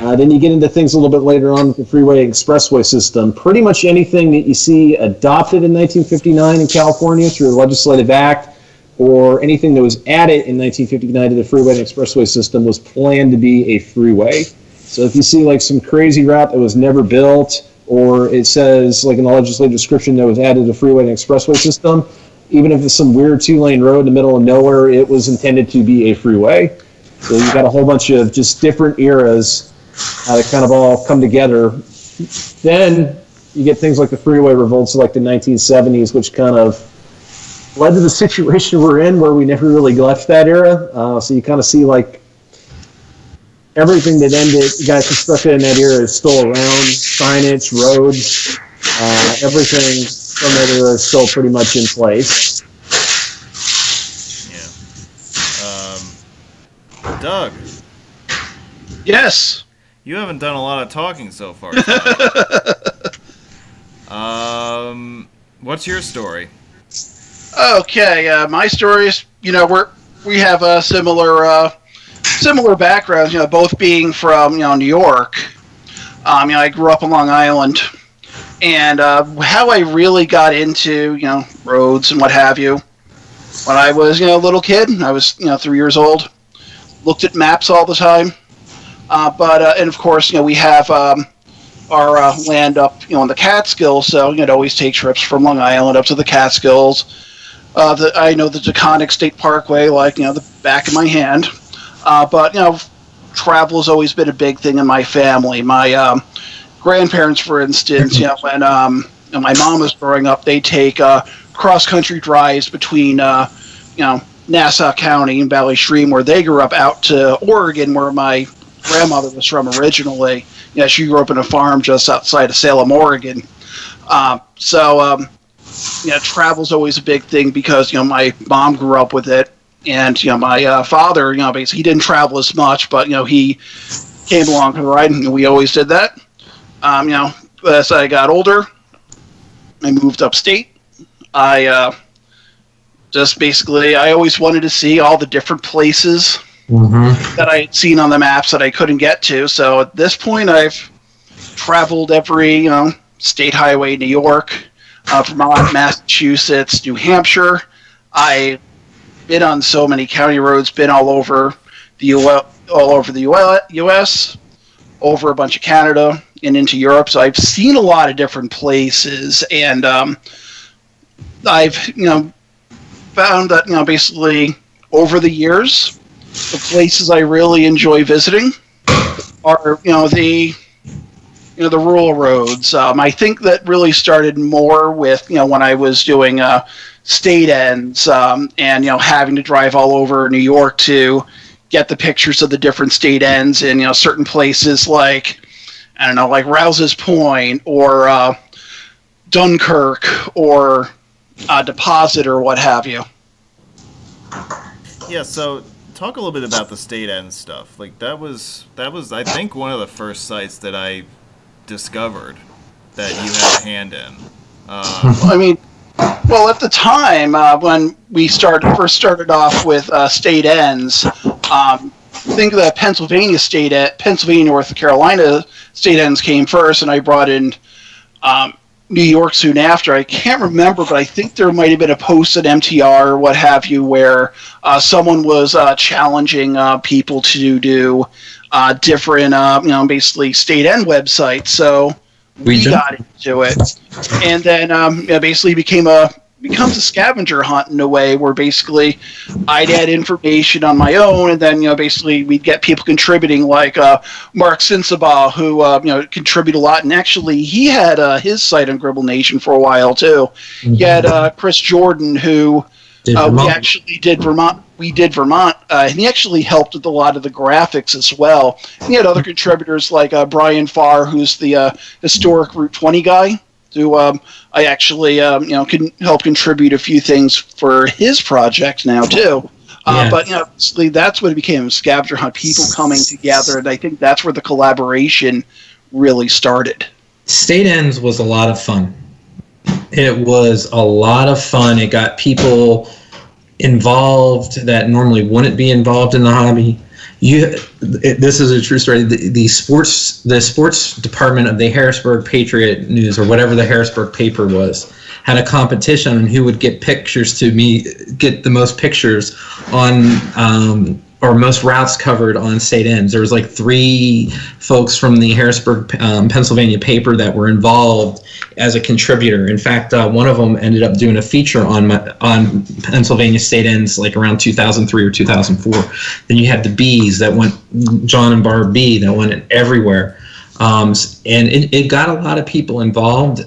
Then you get into things a little bit later on with the freeway and expressway system. Pretty much anything that you see adopted in 1959 in California through a legislative act, or anything that was added in 1959 to the freeway and expressway system was planned to be a freeway. So if you see like some crazy route that was never built, or it says like in the legislative description that was added to the freeway and expressway system, even if it's some weird 2-lane road in the middle of nowhere, it was intended to be a freeway. So you've got a whole bunch of just different eras that kind of all come together. Then you get things like the freeway revolts of like the 1970s, which kind of led to the situation we're in where we never really left that era. So you kind of see like everything that got constructed in that era is still around. Signage, roads, everything from that era is still pretty much in place. Yeah. Doug. Yes. You haven't done a lot of talking so far. What's your story? Okay, my story is, we have a similar backgrounds, both being from, New York. I grew up on Long Island, and how I really got into, roads and what have you, when I was, a little kid, I was, 3 years old, looked at maps all the time. And of course, we have our land up, in the Catskills, so I'd always take trips from Long Island up to the Catskills. I know the Taconic State Parkway, like, the back of my hand. But travel has always been a big thing in my family. My grandparents, for instance, when my mom was growing up, they take cross-country drives between, Nassau County and Valley Stream, where they grew up, out to Oregon, where my grandmother was from originally. She grew up in a farm just outside of Salem, Oregon. Travel's always a big thing because, my mom grew up with it. And, my father, basically he didn't travel as much, but, he came along for the ride, and we always did that. As I got older, I moved upstate. I always wanted to see all the different places that I had seen on the maps that I couldn't get to. So at this point, I've traveled every, state highway, New York, Vermont, Massachusetts, New Hampshire. I've been on so many county roads, been all over the U.S., over a bunch of Canada, and into Europe. So I've seen a lot of different places, and I've found that basically over the years, the places I really enjoy visiting are the rural roads. I think that really started more with when I was doing state ends, and having to drive all over New York to get the pictures of the different state ends in certain places like Rouse's Point or Dunkirk or Deposit or what have you. Yeah, so talk a little bit about the state end stuff. Like that was I think one of the first sites that I discovered that you had a hand in. At the time when we first started off with state ends, I think the Pennsylvania, North Carolina state ends came first, and I brought in New York soon after. I can't remember, but I think there might have been a post at MTR or what have you where someone was challenging people to do different, basically state end websites. So we got into it, and then basically becomes a scavenger hunt in a way where basically I'd add information on my own, and then basically we'd get people contributing like Mark Sinsabaugh, who contributed a lot, and actually he had his site on Gribble Nation for a while too. Mm-hmm. He had Chris we did Vermont. And he actually helped with a lot of the graphics as well. And he had other contributors like Brian Farr, who's the historic Route 20 guy, who I actually can help contribute a few things for his project now too. But basically that's what it became, a scavenger hunt, people coming together, and I think that's where the collaboration really started. State ends was a lot of fun. It was a lot of fun. It got people involved that normally wouldn't be involved in the hobby. This is a true story. The sports department of the Harrisburg Patriot News, or whatever the Harrisburg paper was, had a competition on who would get the most pictures on or most routes covered on state ends. There was like 3 folks from the Harrisburg, Pennsylvania paper that were involved as a contributor. In fact, one of them ended up doing a feature on Pennsylvania state ends like around 2003 or 2004. Then you had the B's that went, John and Barb B, that went everywhere. And it got a lot of people involved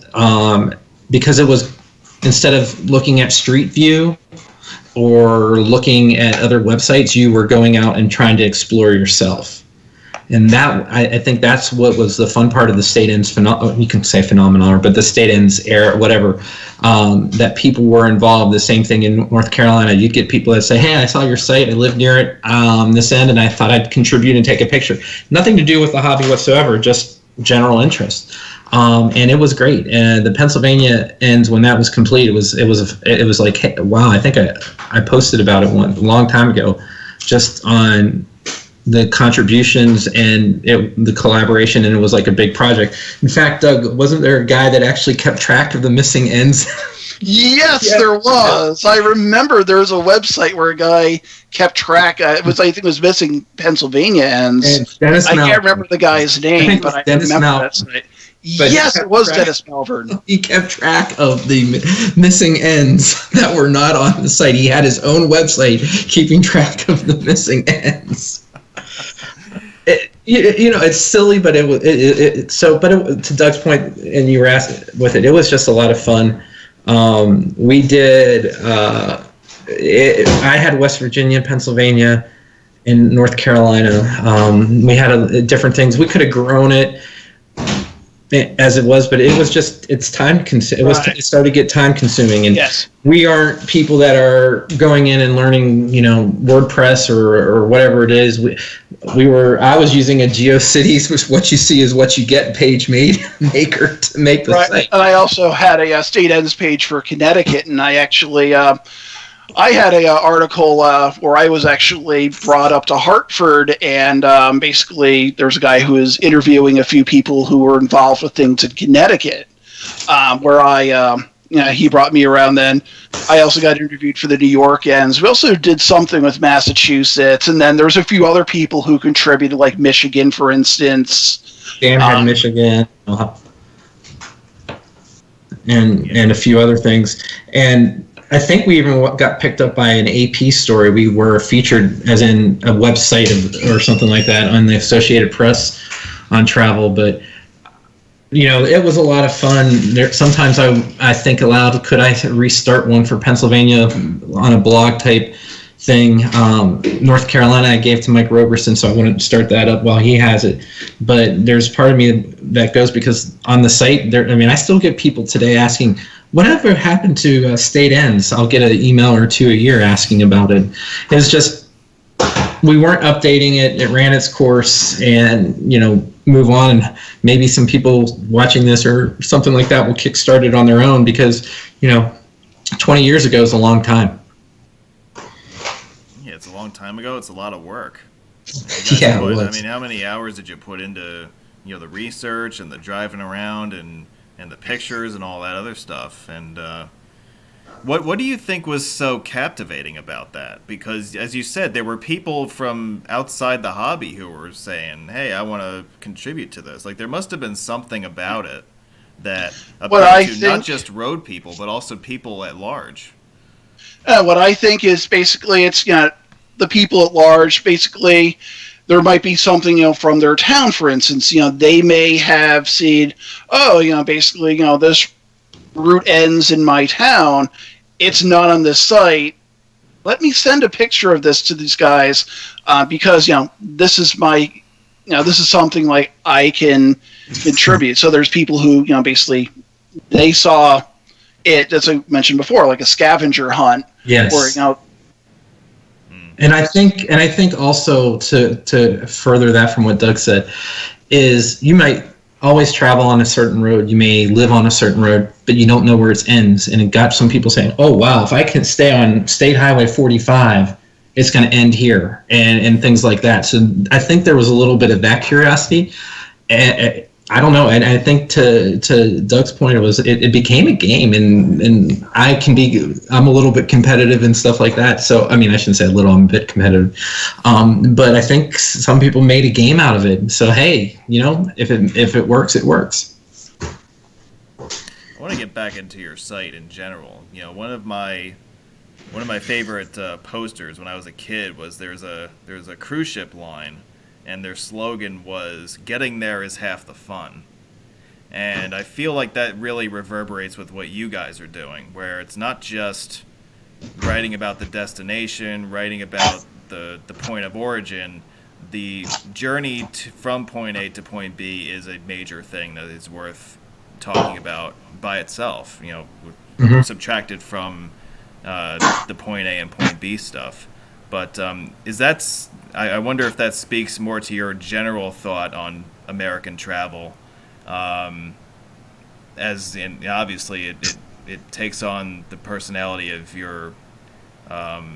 because it was, instead of looking at Street View or looking at other websites, you were going out and trying to explore yourself. And that, I think that's what was the fun part of the state ends, you can say phenomenon, but the state ends era, whatever, that people were involved. The same thing in North Carolina. You'd get people that say, hey, I saw your site, I live near it, this end, and I thought I'd contribute and take a picture. Nothing to do with the hobby whatsoever, just general interest. And it was great. And the Pennsylvania ends, when that was complete, it was like, hey, wow, I think I posted about it a long time ago, just on the contributions and the collaboration, and it was like a big project. In fact, Doug, wasn't there a guy that actually kept track of the missing ends? Yes, there was. I remember there was a website where a guy kept track. I think it was missing Pennsylvania ends. I can't remember the guy's name, but I remember that site. Yes, it was Dennis Malvern. He kept track of the missing ends that were not on the site. He had his own website keeping track of the missing ends. it's silly, but to Doug's point, and you were asking with it, it was just a lot of fun. We did, I had West Virginia, Pennsylvania, and North Carolina. We had different things. We could have grown it as it was, but it was just, it's time consuming. It started to get time consuming, and Yes. we aren't people that are going in and learning, WordPress or whatever it is. I was using a GeoCities, which what you see is what you get page maker to make the site. And I also had a state ends page for Connecticut, and I actually I had a article where I was actually brought up to Hartford, and basically there's a guy who was interviewing a few people who were involved with things in Connecticut, where he brought me around then. I also got interviewed for the New York ends. We also did something with Massachusetts, and then there's a few other people who contributed, like Michigan, for instance. Dan had Michigan, and a few other things. And I think we even got picked up by an AP story. We were featured as in a website or something like that on the Associated Press on travel. But, it was a lot of fun. Sometimes I think aloud, could I restart one for Pennsylvania on a blog type thing? North Carolina I gave to Mike Roberson, so I wouldn't start that up while he has it. But there's part of me that goes, because on the site, I still get people today asking, whatever happened to state ends? I'll get an email or two a year asking about it. It's just, we weren't updating it. It ran its course, and, move on. And maybe some people watching this or something like that will kickstart it on their own, because, 20 years ago is a long time. Yeah, it's a long time ago. It's a lot of work. Yeah, it was. How many hours did you put into, the research and the driving around and the pictures and all that other stuff? And what do you think was so captivating about that? Because, as you said, there were people from outside the hobby who were saying, hey, I want to contribute to this. Like, there must have been something about it that appealed to not just road people, but also people at large. What I think is basically it's, the people at large, basically, there might be something, from their town, for instance. They may have seen, basically, this route ends in my town. It's not on this site. Let me send a picture of this to these guys, because, this is this is something like I can contribute. So there's people who, basically, they saw it, as I mentioned before, like a scavenger hunt. Yes. Or, And I think also to further that from what Doug said, is you might always travel on a certain road, you may live on a certain road, but you don't know where it ends. And it got some people saying, oh wow, if I can stay on State Highway 45, it's going to end here, and things like that. So I think there was a little bit of that curiosity. And I don't know, and I think to Doug's point, it became a game, and I'm a little bit competitive and stuff like that. So I shouldn't say a little, I'm a bit competitive, but I think some people made a game out of it. So hey, if it works, it works. I want to get back into your site in general. One of my favorite posters when I was a kid was there's a cruise ship line. And their slogan was, getting there is half the fun. And I feel like that really reverberates with what you guys are doing, where it's not just writing about the destination, writing about the point of origin. The journey from point A to point B is a major thing that is worth talking about by itself, subtracted from the point A and point B stuff. But I wonder if that speaks more to your general thought on American travel, as in, obviously it takes on the personality of your interest,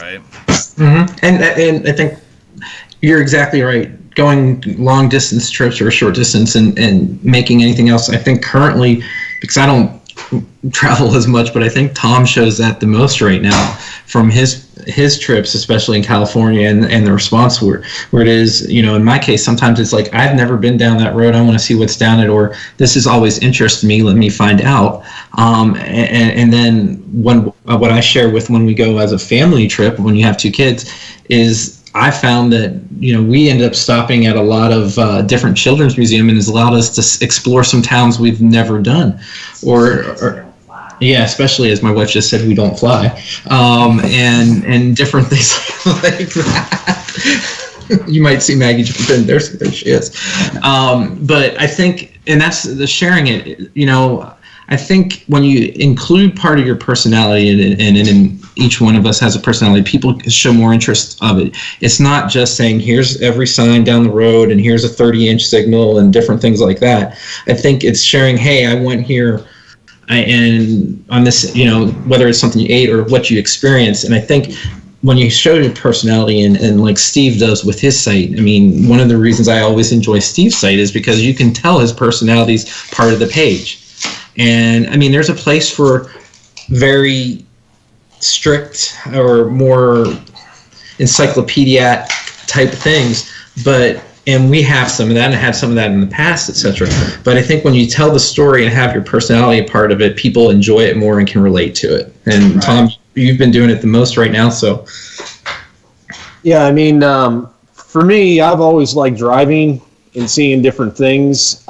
right? Mm-hmm. And I think you're exactly right. Going long distance trips or short distance and making anything else, I think currently, because I don't travel as much, but I think Tom shows that the most right now from his trips, especially in California, and the response where it is, in my case, sometimes it's like, I've never been down that road, I want to see what's down it, or this has always interested me, let me find out. And then what I share with when we go as a family trip, when you have two kids, is I found that, we ended up stopping at a lot of different children's museums, and has allowed us to explore some towns we've never done, or yeah, especially as my wife just said, we don't fly, and different things like that. You might see Maggie jump in. There she is. But I think, and that's the sharing it. I think when you include part of your personality, and each one of us has a personality, people show more interest of it. It's not just saying, here's every sign down the road, and here's a 30-inch signal, and different things like that. I think it's sharing, hey, I went here, and on this, whether it's something you ate or what you experienced. And I think when you show your personality, and like Steve does with his site, one of the reasons I always enjoy Steve's site is because you can tell his personality's part of the page. And there's a place for very strict or more encyclopedia type of things, and we have some of that, and had some of that in the past, etc. But I think when you tell the story and have your personality a part of it, people enjoy it more and can relate to it. And right. Tom, you've been doing it the most right now, so. Yeah, for me, I've always liked driving and seeing different things.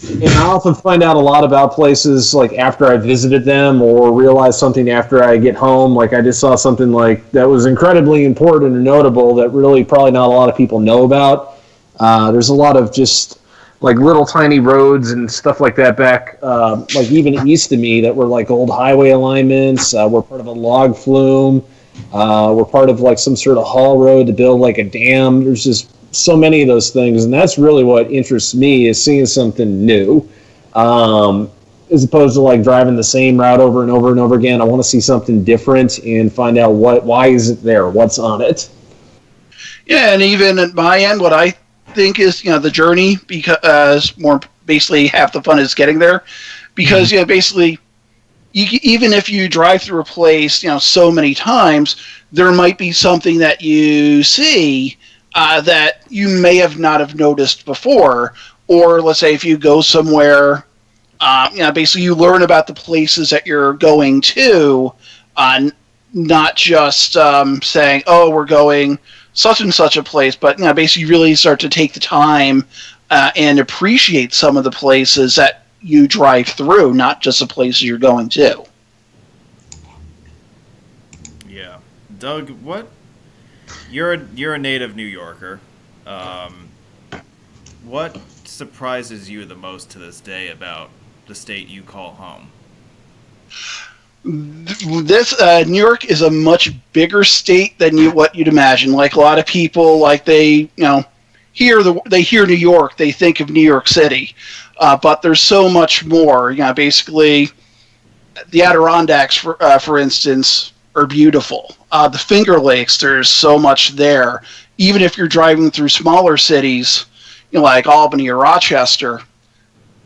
And I often find out a lot about places like after I visited them, or realize something after I get home. Like I just saw something like that was incredibly important and notable that really probably not a lot of people know about. There's a lot of just like little tiny roads and stuff like that back, like even east of me, that were like old highway alignments. We're part of a log flume. We're part of like some sort of haul road to build like a dam. There's just so many of those things, and that's really what interests me, is seeing something new, as opposed to like driving the same route over and over and over again. I want to see something different and find out why is it there, what's on it. Yeah, and even at my end, what I think is the journey, because more basically half the fun is getting there, because basically even if you drive through a place so many times, there might be something that you see that you may have not have noticed before. Or let's say if you go somewhere, basically you learn about the places that you're going to, not just saying, oh, we're going such and such a place, but basically you really start to take the time and appreciate some of the places that you drive through, not just the places you're going to. Yeah. Doug, You're a native New Yorker. What surprises you the most to this day about the state you call home? This New York is a much bigger state than what you'd imagine. Like a lot of people, like they hear New York, they think of New York City, but there's so much more. Basically, the Adirondacks, for instance, are beautiful. The Finger Lakes, there's so much there. Even if you're driving through smaller cities, like Albany or Rochester,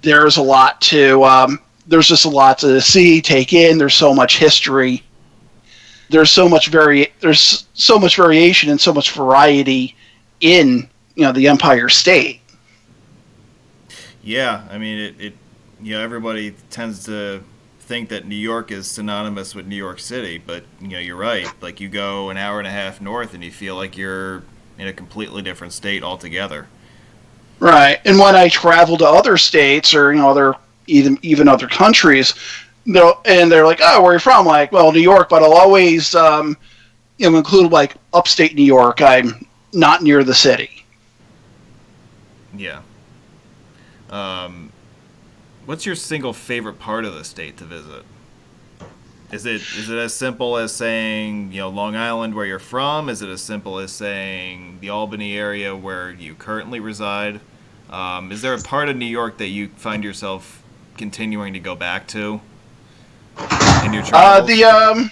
there's a lot to. There's just a lot to see, take in. There's so much history. There's so much variation and so much variety in the Empire State. Yeah, everybody tends to think that New York is synonymous with New York City, but you're right. Like you go an hour and a half north and you feel like you're in a completely different state altogether. Right. And when I travel to other states or even other countries, and they're like, oh, where are you from? Like, well, New York, but I'll always include like upstate New York. I'm not near the city. Yeah. What's your single favorite part of the state to visit? Is it as simple as saying, Long Island, where you're from? Is it as simple as saying the Albany area where you currently reside? Is there a part of New York that you find yourself continuing to go back to in your travels? The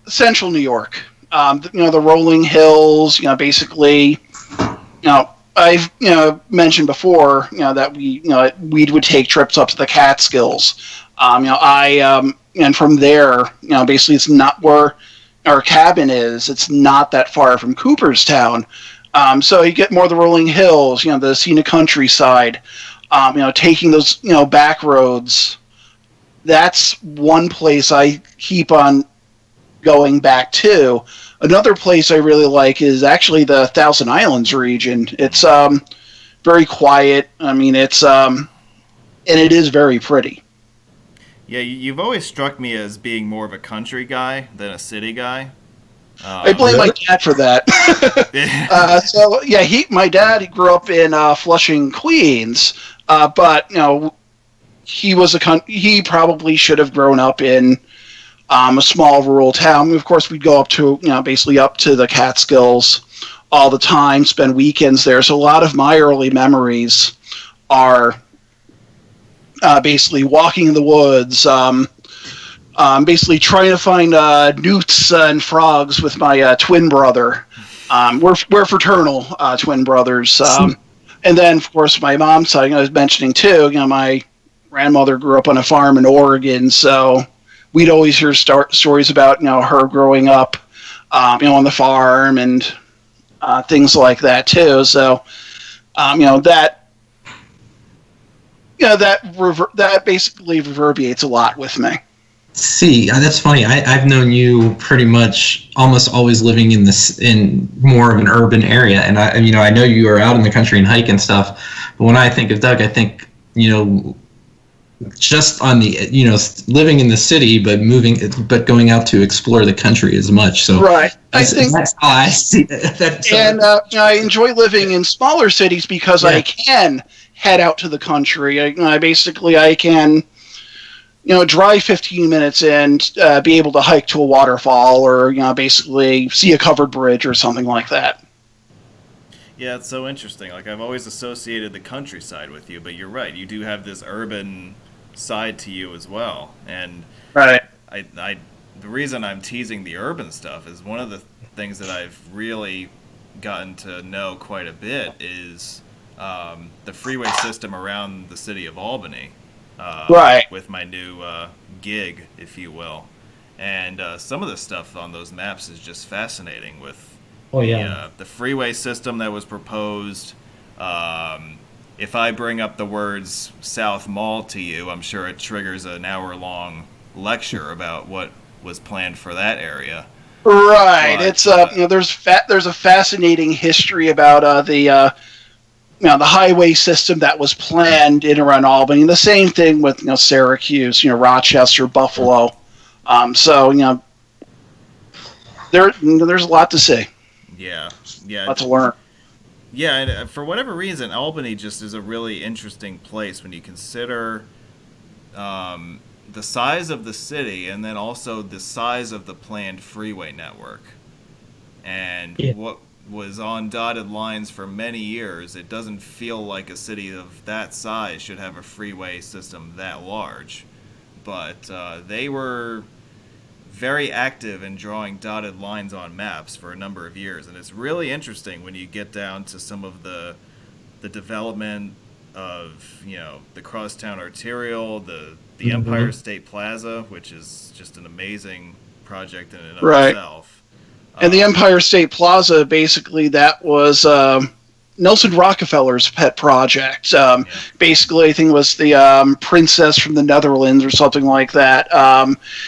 central New York. The rolling hills, basically, I've mentioned before that we would take trips up to the Catskills. And from there, basically it's not where our cabin is. It's not that far from Cooperstown. So you get more of the rolling hills, the scenic countryside, taking those back roads. That's one place I keep on going back to. Another place I really like is actually the Thousand Islands region. It's very quiet. I mean, it's and it is very pretty. Yeah, you've always struck me as being more of a country guy than a city guy. I blame my dad for that. So yeah, my dad grew up in Flushing, Queens, but he probably should have grown up in a small rural town. Of course, we'd go up to basically up to the Catskills all the time, spend weekends there. So a lot of my early memories are basically walking in the woods. Basically trying to find newts and frogs with my twin brother. We're fraternal twin brothers. And then, of course, my mom's side, I was mentioning too, my grandmother grew up on a farm in Oregon, so we'd always hear stories about, her growing up, on the farm and things like that too. So, that basically reverberates a lot with me. See, that's funny. I've known you pretty much almost always living in more of an urban area, and I know you are out in the country and hike and stuff. But when I think of Doug, I think just on the living in the city, but going out to explore the country as much. So right, that's how I see it. And I enjoy living in smaller cities because I can head out to the country. I can. Drive 15 minutes and be able to hike to a waterfall or, basically see a covered bridge or something like that. Yeah, it's so interesting. Like, I've always associated the countryside with you, but you're right. You do have this urban side to you as well. And right. The reason I'm teasing the urban stuff is one of the things that I've really gotten to know quite a bit is the freeway system around the city of Albany. Right. With my new gig, if you will. And some of the stuff on those maps is just fascinating with the freeway system that was proposed. If I bring up the words South Mall to you, I'm sure it triggers an hour-long lecture about what was planned for that area. Right. But, it's there's a fascinating history about the highway system that was planned in around Albany. The same thing with Syracuse, Rochester, Buffalo. So there's a lot to see. Yeah. A lot to learn. Yeah, and for whatever reason, Albany just is a really interesting place when you consider the size of the city and then also the size of the planned freeway network. And what was on dotted lines for many years, it doesn't feel like a city of that size should have a freeway system that large. But they were very active in drawing dotted lines on maps for a number of years. And it's really interesting when you get down to some of the development of, the Crosstown Arterial, the Empire State Plaza, which is just an amazing project in and of itself. And the Empire State Plaza, basically, that was Nelson Rockefeller's pet project. Basically, I think it was the princess from the Netherlands or something like that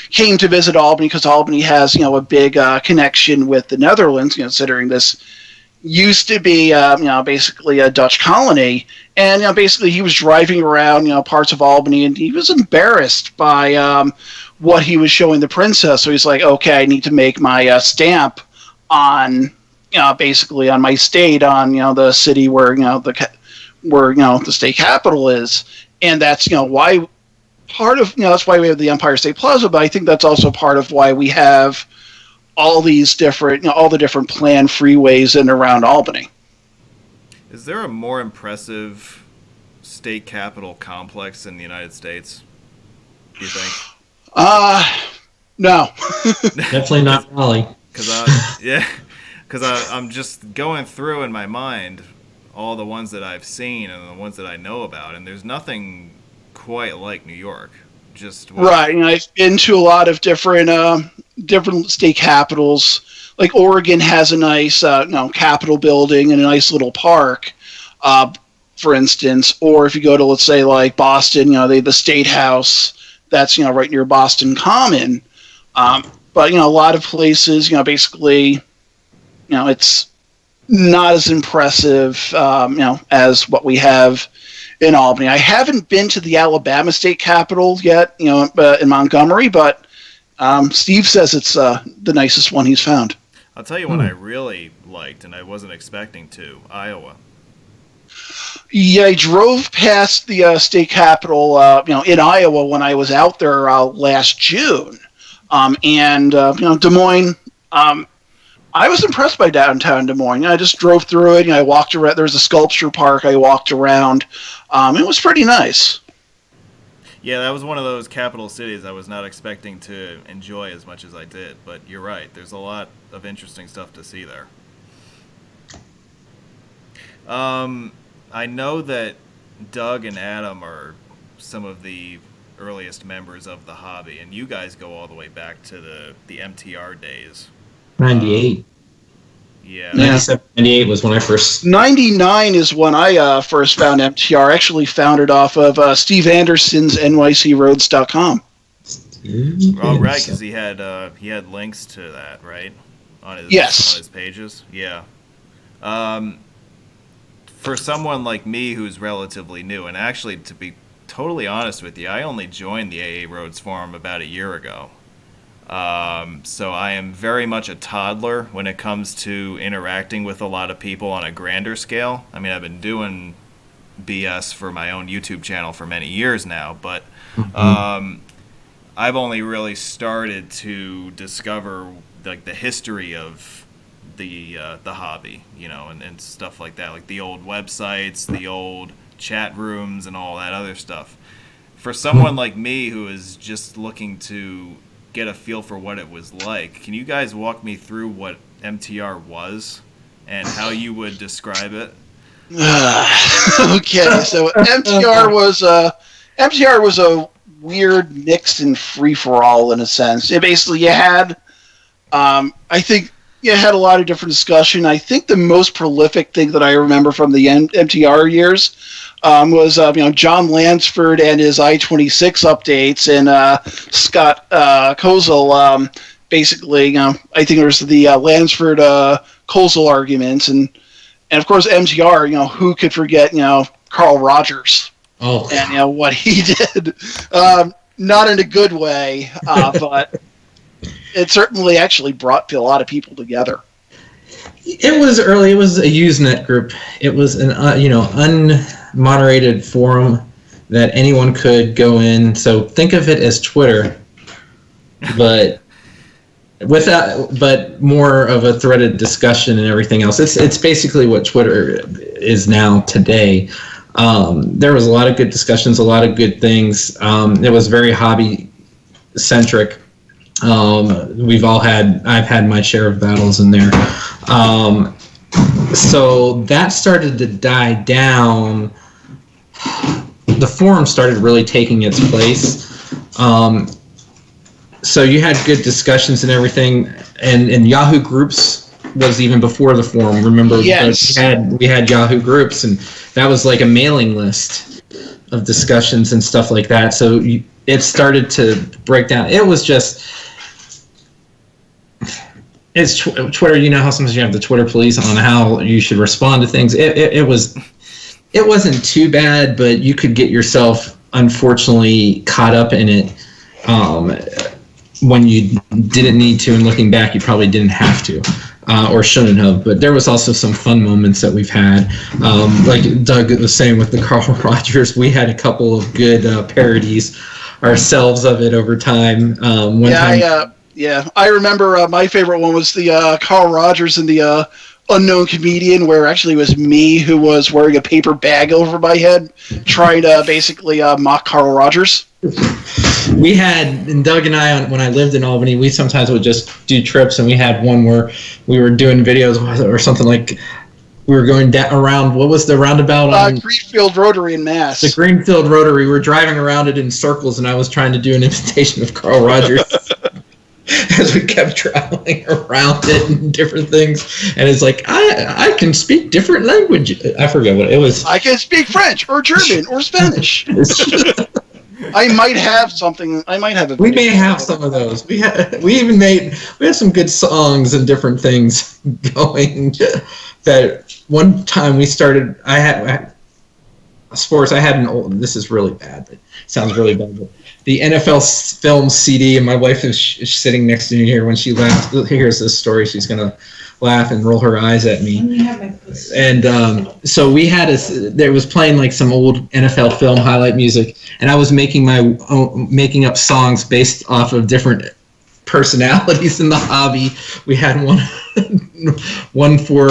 came to visit Albany because Albany has, a big connection with the Netherlands, considering this used to be, basically a Dutch colony. And, basically, he was driving around, parts of Albany, and he was embarrassed by what he was showing the princess. So he's like, okay, I need to make my stamp on, basically on my state, on, the city where, the state capital is. And that's, why part of, that's why we have the Empire State Plaza, but I think that's also part of why we have all these different, all the different planned freeways in and around Albany. Is there a more impressive state capitol complex in the United States, do you think? No. Definitely not Raleigh. Because I'm just going through in my mind all the ones that I've seen and the ones that I know about, and there's nothing quite like New York. Right. I've been to a lot of different state capitals. Like Oregon has a nice Capitol building and a nice little park, for instance. Or if you go to, let's say, like Boston, they have the State House that's right near Boston Common. but a lot of places, basically, it's not as impressive, as what we have in Albany. I haven't been to the Alabama State Capitol yet, in Montgomery, but Steve says it's the nicest one he's found. I'll tell you what I really liked, and I wasn't expecting to, Iowa. Yeah, I drove past the state capitol, in Iowa when I was out there last June, and Des Moines. I was impressed by downtown Des Moines. I just drove through it. I walked around. There was a sculpture park. I walked around. It was pretty nice. Yeah, that was one of those capital cities I was not expecting to enjoy as much as I did. But you're right. There's a lot of interesting stuff to see there. I know that Doug and Adam are some of the earliest members of the hobby, and you guys go all the way back to the MTR days. 98. Yeah. 97, 98 was when I first... 99 is when I first found MTR. I actually found it off of Steve Anderson's NYCRoads.com. Oh, right, because he had links to that, right? On his, yes. On his pages? Yeah. For someone like me who's relatively new, and actually, to be totally honest with you, I only joined the AA Roads Forum about a year ago. So I am very much a toddler when it comes to interacting with a lot of people on a grander scale. I mean, I've been doing BS for my own YouTube channel for many years now, but I've only really started to discover like the history of the hobby, and stuff like that, like the old websites, the old chat rooms, and all that other stuff. For someone like me who is just looking to get a feel for what it was like, can you guys walk me through what MTR was and how you would describe it? Okay, so MTR was a weird mixed and free for all in a sense. Basically, you had, I think, you had a lot of different discussion. I think the most prolific thing that I remember from the MTR years was John Lansford and his I-26 updates, and Scott Kozel. Basically, I think there was the Lansford Kozel arguments, and of course MTR. Who could forget Carl Rogers? Oh, and what he did. Not in a good way, but it certainly actually brought a lot of people together. It was early. It was a Usenet group. It was an unmoderated forum that anyone could go in. So think of it as Twitter, but more of a threaded discussion and everything else. It's basically what Twitter is now today. There was a lot of good discussions, a lot of good things. It was very hobby centric. I've had my share of battles in there. So that started to die down. The forum started really taking its place. So you had good discussions and everything, and Yahoo groups was even before the forum. Remember, yes. we had Yahoo groups, and that was like a mailing list of discussions and stuff like that. So it started to break down. It was just... It's Twitter. You know how sometimes you have the Twitter police on how you should respond to things. It wasn't too bad, but you could get yourself unfortunately caught up in it when you didn't need to. And looking back, you probably didn't have to or shouldn't have. But there was also some fun moments that we've had. Like Doug was saying with the Carl Rogers, we had a couple of good parodies ourselves of it over time. Yeah, I remember my favorite one was the Carl Rogers and the unknown comedian, where actually it was me who was wearing a paper bag over my head, trying to basically mock Carl Rogers. We had, and Doug and I, when I lived in Albany, we sometimes would just do trips, and we had one where we were doing videos or something like we were going around, what was the roundabout on? Greenfield Rotary in Mass. The Greenfield Rotary. We were driving around it in circles, and I was trying to do an imitation of Carl Rogers. As we kept traveling around it and different things, and it's like I can speak different languages. I forget what it was. I can speak French or German or Spanish. I might have something. I might have a. We may have some of those. We have some good songs and different things going. That one time we started. I had sports. I had an old. This is really bad. But it sounds really bad. But the NFL film CD, and my wife is sitting next to me here. When she hears this story, she's gonna laugh and roll her eyes at me. And so we had there was playing like some old NFL film highlight music, and I was making up songs based off of different personalities in the hobby. We had one for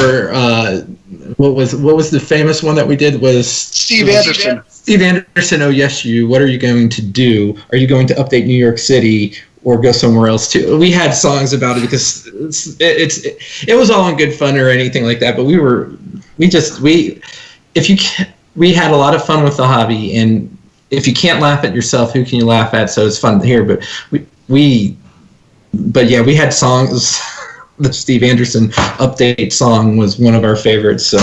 what was the famous one that we did was Steve Anderson. Steve Anderson, oh yes you. What are you going to do? Are you going to update New York City or go somewhere else too? We had songs about it because it was all in good fun or anything like that. But we had a lot of fun with the hobby, and if you can't laugh at yourself, who can you laugh at? So it's fun to hear. But we had songs. The Steve Anderson update song was one of our favorites. So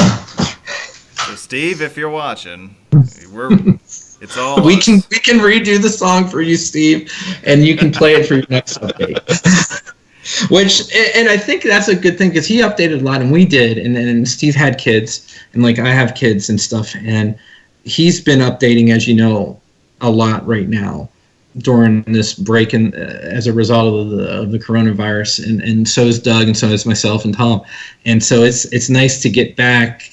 Steve, if you're watching, it's all we can redo the song for you, Steve, and you can play it for your next update. And I think that's a good thing because he updated a lot, and we did, and Steve had kids, and like I have kids and stuff, and he's been updating, as you know, a lot right now during this break, and as a result of the coronavirus, and so is Doug, and so is myself and Tom, and so it's nice to get back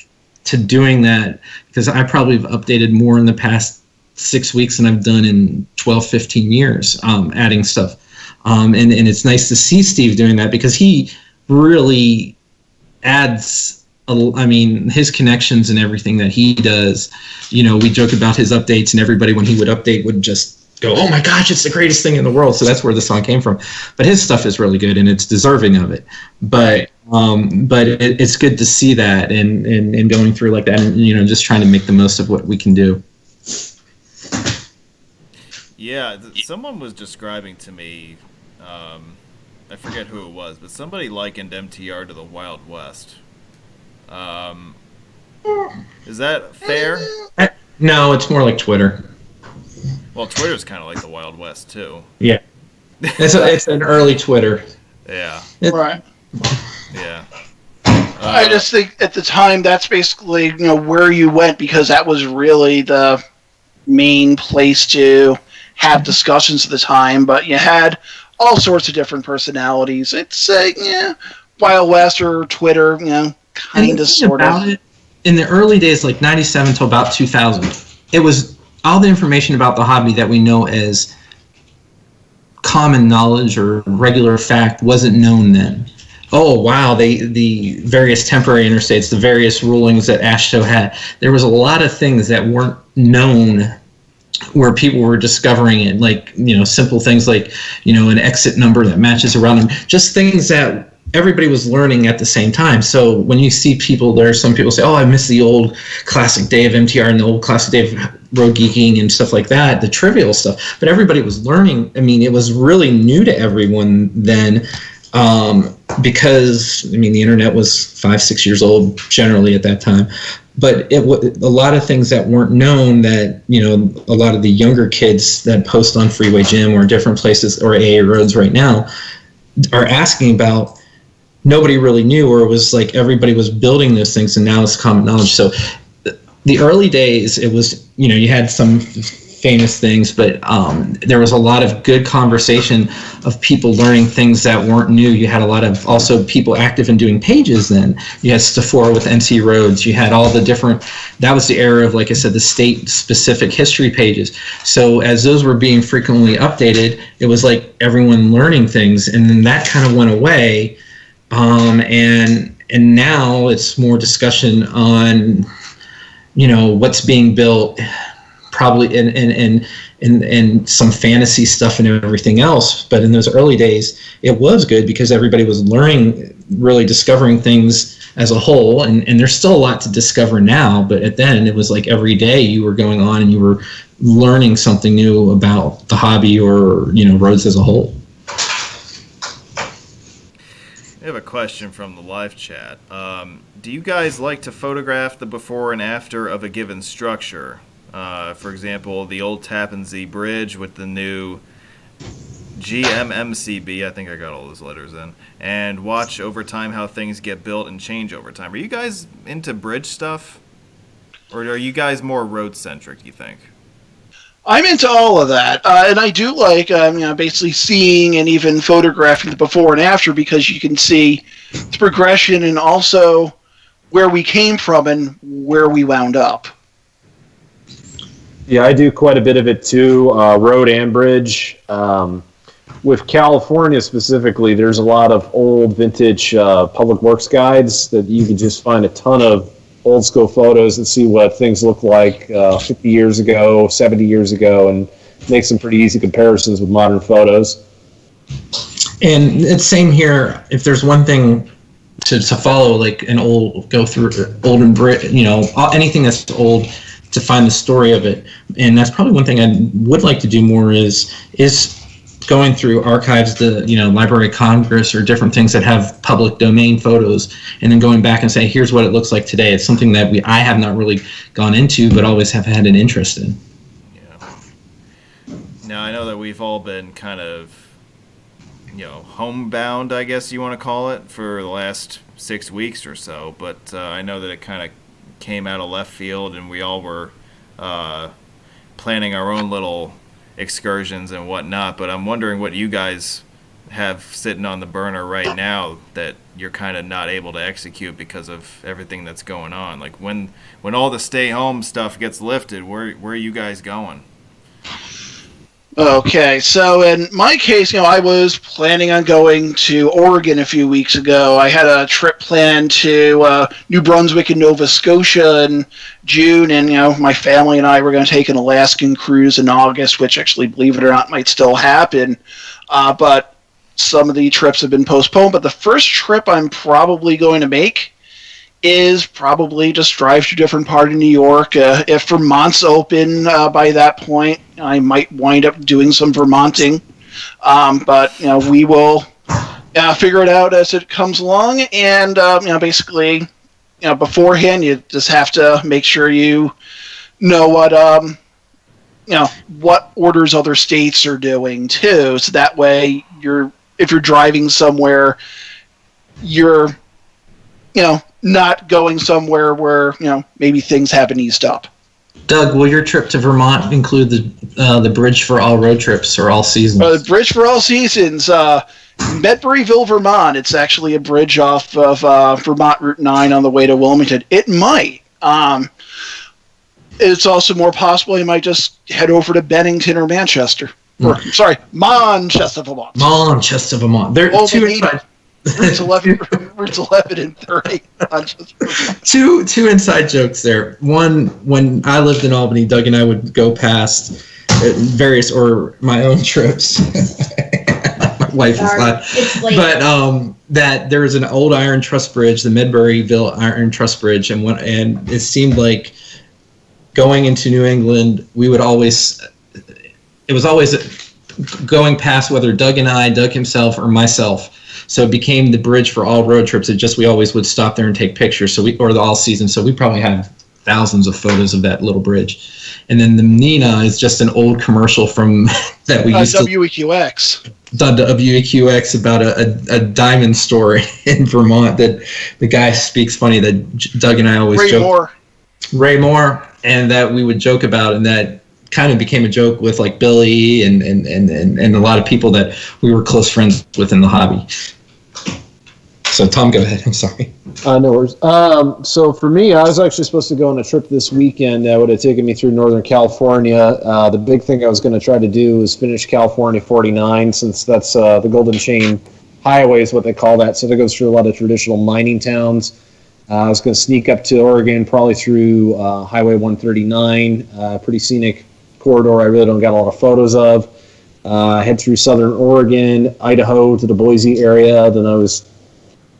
to doing that because I probably have updated more in the past 6 weeks than I've done in 12, 15 years, adding stuff. And it's nice to see Steve doing that because he really adds, his connections and everything that he does. You know, we joke about his updates, and everybody, when he would update, would just go, oh my gosh, it's the greatest thing in the world. So that's where the song came from. But his stuff is really good, and it's deserving of it. But it's good to see that and going through like that, and, you know, just trying to make the most of what we can do. Yeah, someone was describing to me, I forget who it was, but somebody likened MTR to the Wild West. Is that fair? No, it's more like Twitter. Well, Twitter's kind of like the Wild West, too. Yeah. It's an early Twitter. Yeah. Right. Yeah. I just think at the time that's basically, you know, where you went because that was really the main place to have discussions at the time. But you had all sorts of different personalities. It's Wild West or Twitter, you know, kind of sort of. In the early days, like 97 till about 2000, it was all the information about the hobby that we know as common knowledge or regular fact wasn't known then. Oh, wow, the various temporary interstates, the various rulings that AASHTO had. There was a lot of things that weren't known where people were discovering it, like, you know, simple things like, you know, an exit number that matches around them, just things that everybody was learning at the same time. So when you see people there, some people say, oh, I miss the old classic day of MTR and the old classic day of road geeking and stuff like that, the trivial stuff. But everybody was learning. I mean, it was really new to everyone then. Because the internet was 5-6 years old generally at that time, but a lot of things that weren't known that, you know, a lot of the younger kids that post on Freeway Gym or different places or AA Roads right now are asking about, nobody really knew, or it was like everybody was building those things and now it's common knowledge. So the early days, it was, you know, you had some famous things, but there was a lot of good conversation of people learning things that weren't new. You had a lot of also people active in doing pages then. You had Sephora with NC Roads. You had all the different, that was the era of, like I said, the state-specific history pages. So as those were being frequently updated, it was like everyone learning things, and then that kind of went away. And now it's more discussion on, you know, what's being built, probably and some fantasy stuff and everything else. But in those early days, it was good because everybody was learning, really discovering things as a whole. And there's still a lot to discover now, but then it was like every day you were going on and you were learning something new about the hobby or, you know, roads as a whole. I have a question from the live chat. Do you guys like to photograph the before and after of a given structure? For example, the old Tappan Zee Bridge with the new GMMCB, I think I got all those letters in, and watch over time how things get built and change over time. Are you guys into bridge stuff? Or are you guys more road-centric, you think? I'm into all of that, and I do like basically seeing and even photographing the before and after, because you can see the progression and also where we came from and where we wound up. Yeah, I do quite a bit of it too, road and bridge. With California specifically, there's a lot of old vintage public works guides that you can just find a ton of old school photos and see what things look like 50 years ago, 70 years ago, and make some pretty easy comparisons with modern photos. And it's same here. If there's one thing to follow, like go through old and anything that's old, to find the story of it. And that's probably one thing I would like to do more is going through archives, the Library of Congress or different things that have public domain photos, and then going back and say, here's what it looks like today. It's something that I have not really gone into, but always have had an interest in. Yeah. Now, I know that we've all been kind of, homebound, I guess you want to call it, for the last 6 weeks or so, but I know that it kind of came out of left field, and we all were planning our own little excursions and whatnot, but I'm wondering what you guys have sitting on the burner right now that you're kind of not able to execute because of everything that's going on. Like when all the stay home stuff gets lifted, where are you guys going? Okay, so in my case, I was planning on going to Oregon a few weeks ago. I had a trip planned to New Brunswick and Nova Scotia in June, and my family and I were going to take an Alaskan cruise in August, which actually, believe it or not, might still happen. But some of the trips have been postponed. But the first trip I'm probably going to make is probably just drive to a different part of New York. If Vermont's open by that point, I might wind up doing some Vermonting. But we will figure it out as it comes along. And basically, beforehand, you just have to make sure you know what orders other states are doing too. So that way, if you're driving somewhere, you're not going somewhere where maybe things haven't eased up. Doug, will your trip to Vermont include the bridge for all road trips or all seasons? The bridge for all seasons, Medburyville, Vermont. It's actually a bridge off of Vermont Route 9 on the way to Wilmington. It might. It's also more possible you might just head over to Bennington or Manchester. Or, sorry, Manchester, Vermont. Manchester, Vermont. There are two inside. Routes 11 and 30. Two inside jokes there. One, when I lived in Albany, Doug and I would go past various or my own trips. My wife is laughing. But that there was an old iron truss bridge, the Medburyville Iron Truss Bridge, and it seemed like going into New England, it was always going past whether Doug himself, or myself. So it became the bridge for all road trips. We always would stop there and take pictures. Or the all season. So we probably have thousands of photos of that little bridge. And then the Nina is just an old commercial from that we used WEQX. WEQX about a diamond story in Vermont that the guy speaks funny that Doug and I always joke. Ray Moore, and that we would joke about, and that kind of became a joke with like Billy and a lot of people that we were close friends with in the hobby. So Tom, go ahead. I'm sorry. No worries. So for me, I was actually supposed to go on a trip this weekend that would have taken me through Northern California. The big thing I was going to try to do is finish California 49, since that's the Golden Chain Highway is what they call that. So that goes through a lot of traditional mining towns. I was going to sneak up to Oregon, probably through Highway 139, pretty scenic corridor I really don't got a lot of photos of. Head through southern Oregon, Idaho to the Boise area. Then I was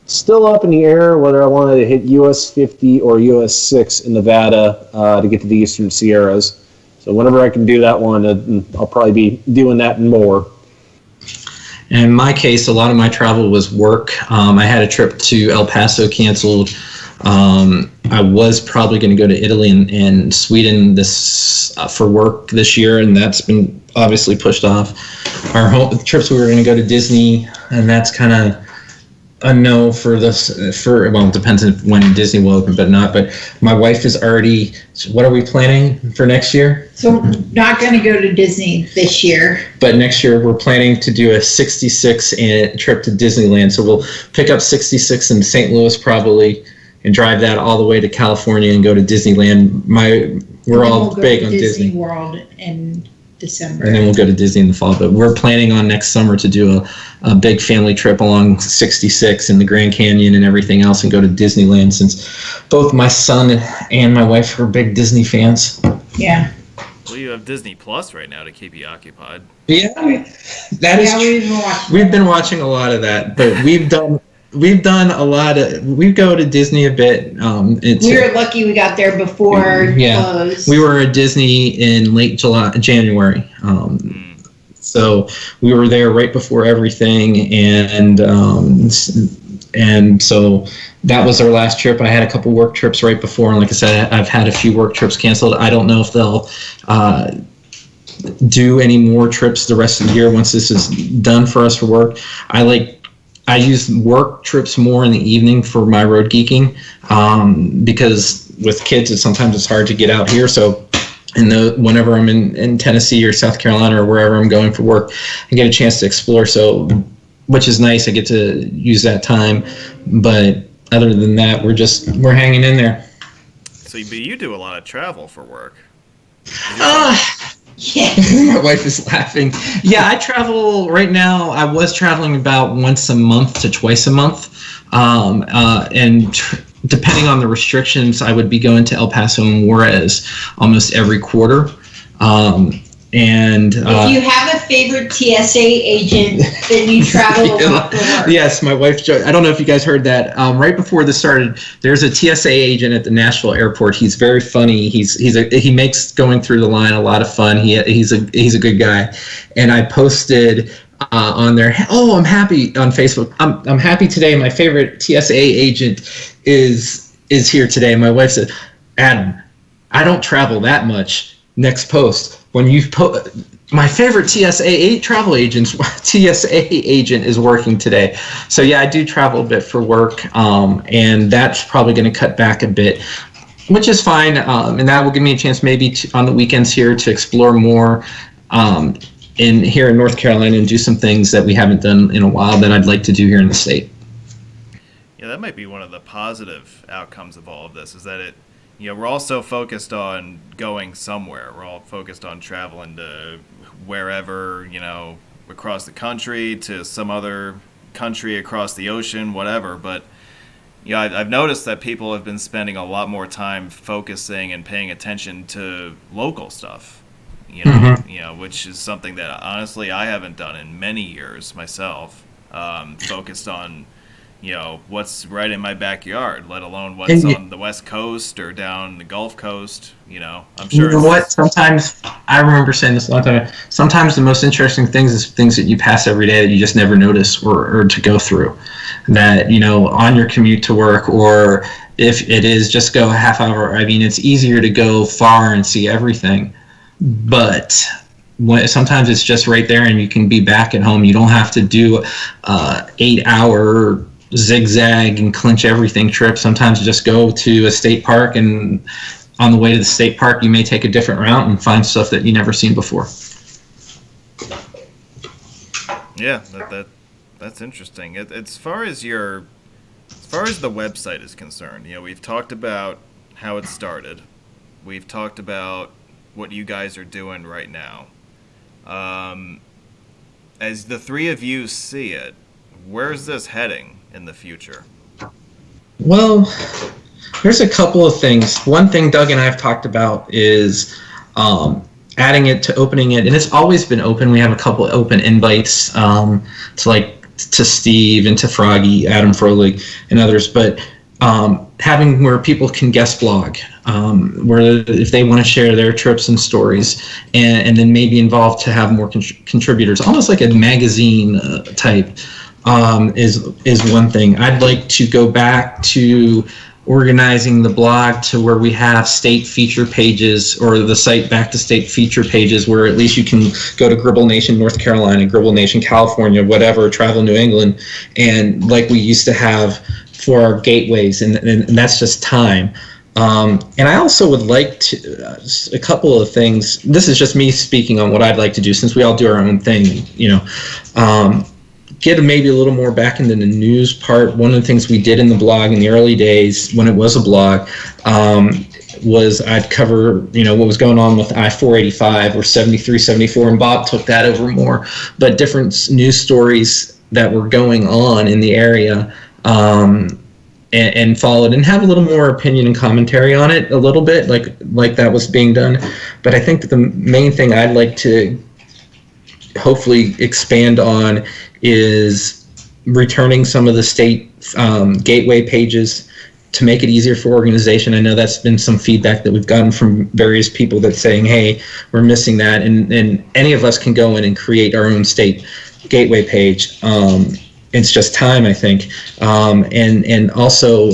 still up in the air whether I wanted to hit US 50 or US 6 in Nevada to get to the Eastern Sierras. So whenever I can do that one, I'll probably be doing that and more. In my case, a lot of my travel was work. I had a trip to El Paso canceled I was probably going to go to Italy and Sweden for work this year, and that's been obviously pushed off. Our trips, we were going to go to Disney, and that's kind of a no for this. Well, it depends on when Disney will open, but not. But my wife is already. What are we planning for next year? So not going to go to Disney this year. But next year we're planning to do a 66 trip to Disneyland. So we'll pick up 66 in St. Louis probably, and drive that all the way to California and go to Disneyland. We're all big on Disney World in December. And then we'll go to Disney in the fall. But we're planning on next summer to do a big family trip along 66 and the Grand Canyon and everything else, and go to Disneyland, since both my son and my wife are big Disney fans. Yeah. Well, you have Disney Plus right now to keep you occupied. Yeah, that is true. We've been watching a lot of that, but we've done a lot of. We go to Disney a bit. We were lucky we got there before closed. We were at Disney in late January. So we were there right before everything, and so that was our last trip. I had a couple work trips right before, and like I said, I've had a few work trips canceled. I don't know if they'll do any more trips the rest of the year once this is done for us for work. I use work trips more in the evening for my road geeking, because with kids, sometimes it's hard to get out here. So, whenever I'm in Tennessee or South Carolina or wherever I'm going for work, I get a chance to explore. So, which is nice. I get to use that time. But other than that, we're hanging in there. So, but you do a lot of travel for work. Yeah. My wife is laughing. Yeah, I travel right now. I was traveling about once a month to twice a month. Depending on the restrictions, I would be going to El Paso and Juarez almost every quarter. If you have a favorite TSA agent, then you travel a lot for work. Yes, my wife. I don't know if you guys heard that. Right before this started, there's a TSA agent at the Nashville airport. He's very funny. He makes going through the line a lot of fun. He's a good guy. And I posted on there, oh, I'm happy on Facebook. I'm happy today. My favorite TSA agent is here today. My wife said, Adam, I don't travel that much. Next post. When you my favorite travel agent is working today. So yeah, I do travel a bit for work, and that's probably going to cut back a bit, which is fine. And that will give me a chance maybe on the weekends here to explore more here in North Carolina and do some things that we haven't done in a while that I'd like to do here in the state. Yeah, that might be one of the positive outcomes of all of this, is that we're all so focused on going somewhere. We're all focused on traveling to wherever, across the country, to some other country across the ocean, whatever. But, I've noticed that people have been spending a lot more time focusing and paying attention to local stuff, which is something that honestly I haven't done in many years myself, focused on what's right in my backyard, let alone what's on the West Coast or down the Gulf Coast. I'm sure. You know what? Sometimes, I remember saying this a long time, sometimes the most interesting things is things that you pass every day that you just never notice or to go through. That, on your commute to work, or if it is just go a half hour. I mean, it's easier to go far and see everything. But sometimes it's just right there and you can be back at home. You don't have to do 8-hour zigzag and clinch everything trip. Sometimes you just go to a state park, and on the way to the state park you may take a different route and find stuff that you never seen before. Yeah, that's interesting. As far as the website is concerned, we've talked about how it started. We've talked about what you guys are doing right now. As the three of you see it, where's this heading in the future? Well, there's a couple of things. One thing Doug and I have talked about is adding it to opening it, and it's always been open. We have a couple of open invites to Steve and to Froggy, Adam Froehlich, and others, but having where people can guest blog, where if they want to share their trips and stories, and then maybe involved to have more contributors, almost like a magazine type. Is one thing. I'd like to go back to organizing the blog to where we have state feature pages, or the site back to state feature pages, where at least you can go to Gribble Nation North Carolina, Gribble Nation California, whatever, Travel New England, and like we used to have for our gateways, and that's just time. And I also would like to, a couple of things, this is just me speaking on what I'd like to do, since we all do our own thing, get maybe a little more back into the news part. One of the things we did in the blog in the early days, when it was a blog, was I'd cover, what was going on with I-485 or 73, 74, and Bob took that over more, but different news stories that were going on in the area, and followed, and have a little more opinion and commentary on it a little bit, like that was being done. But I think that the main thing I'd like to hopefully expand on is returning some of the state gateway pages to make it easier for organization. I know that's been some feedback that we've gotten from various people that's saying, hey, we're missing that, and any of us can go in and create our own state gateway page. It's just time, I think, and also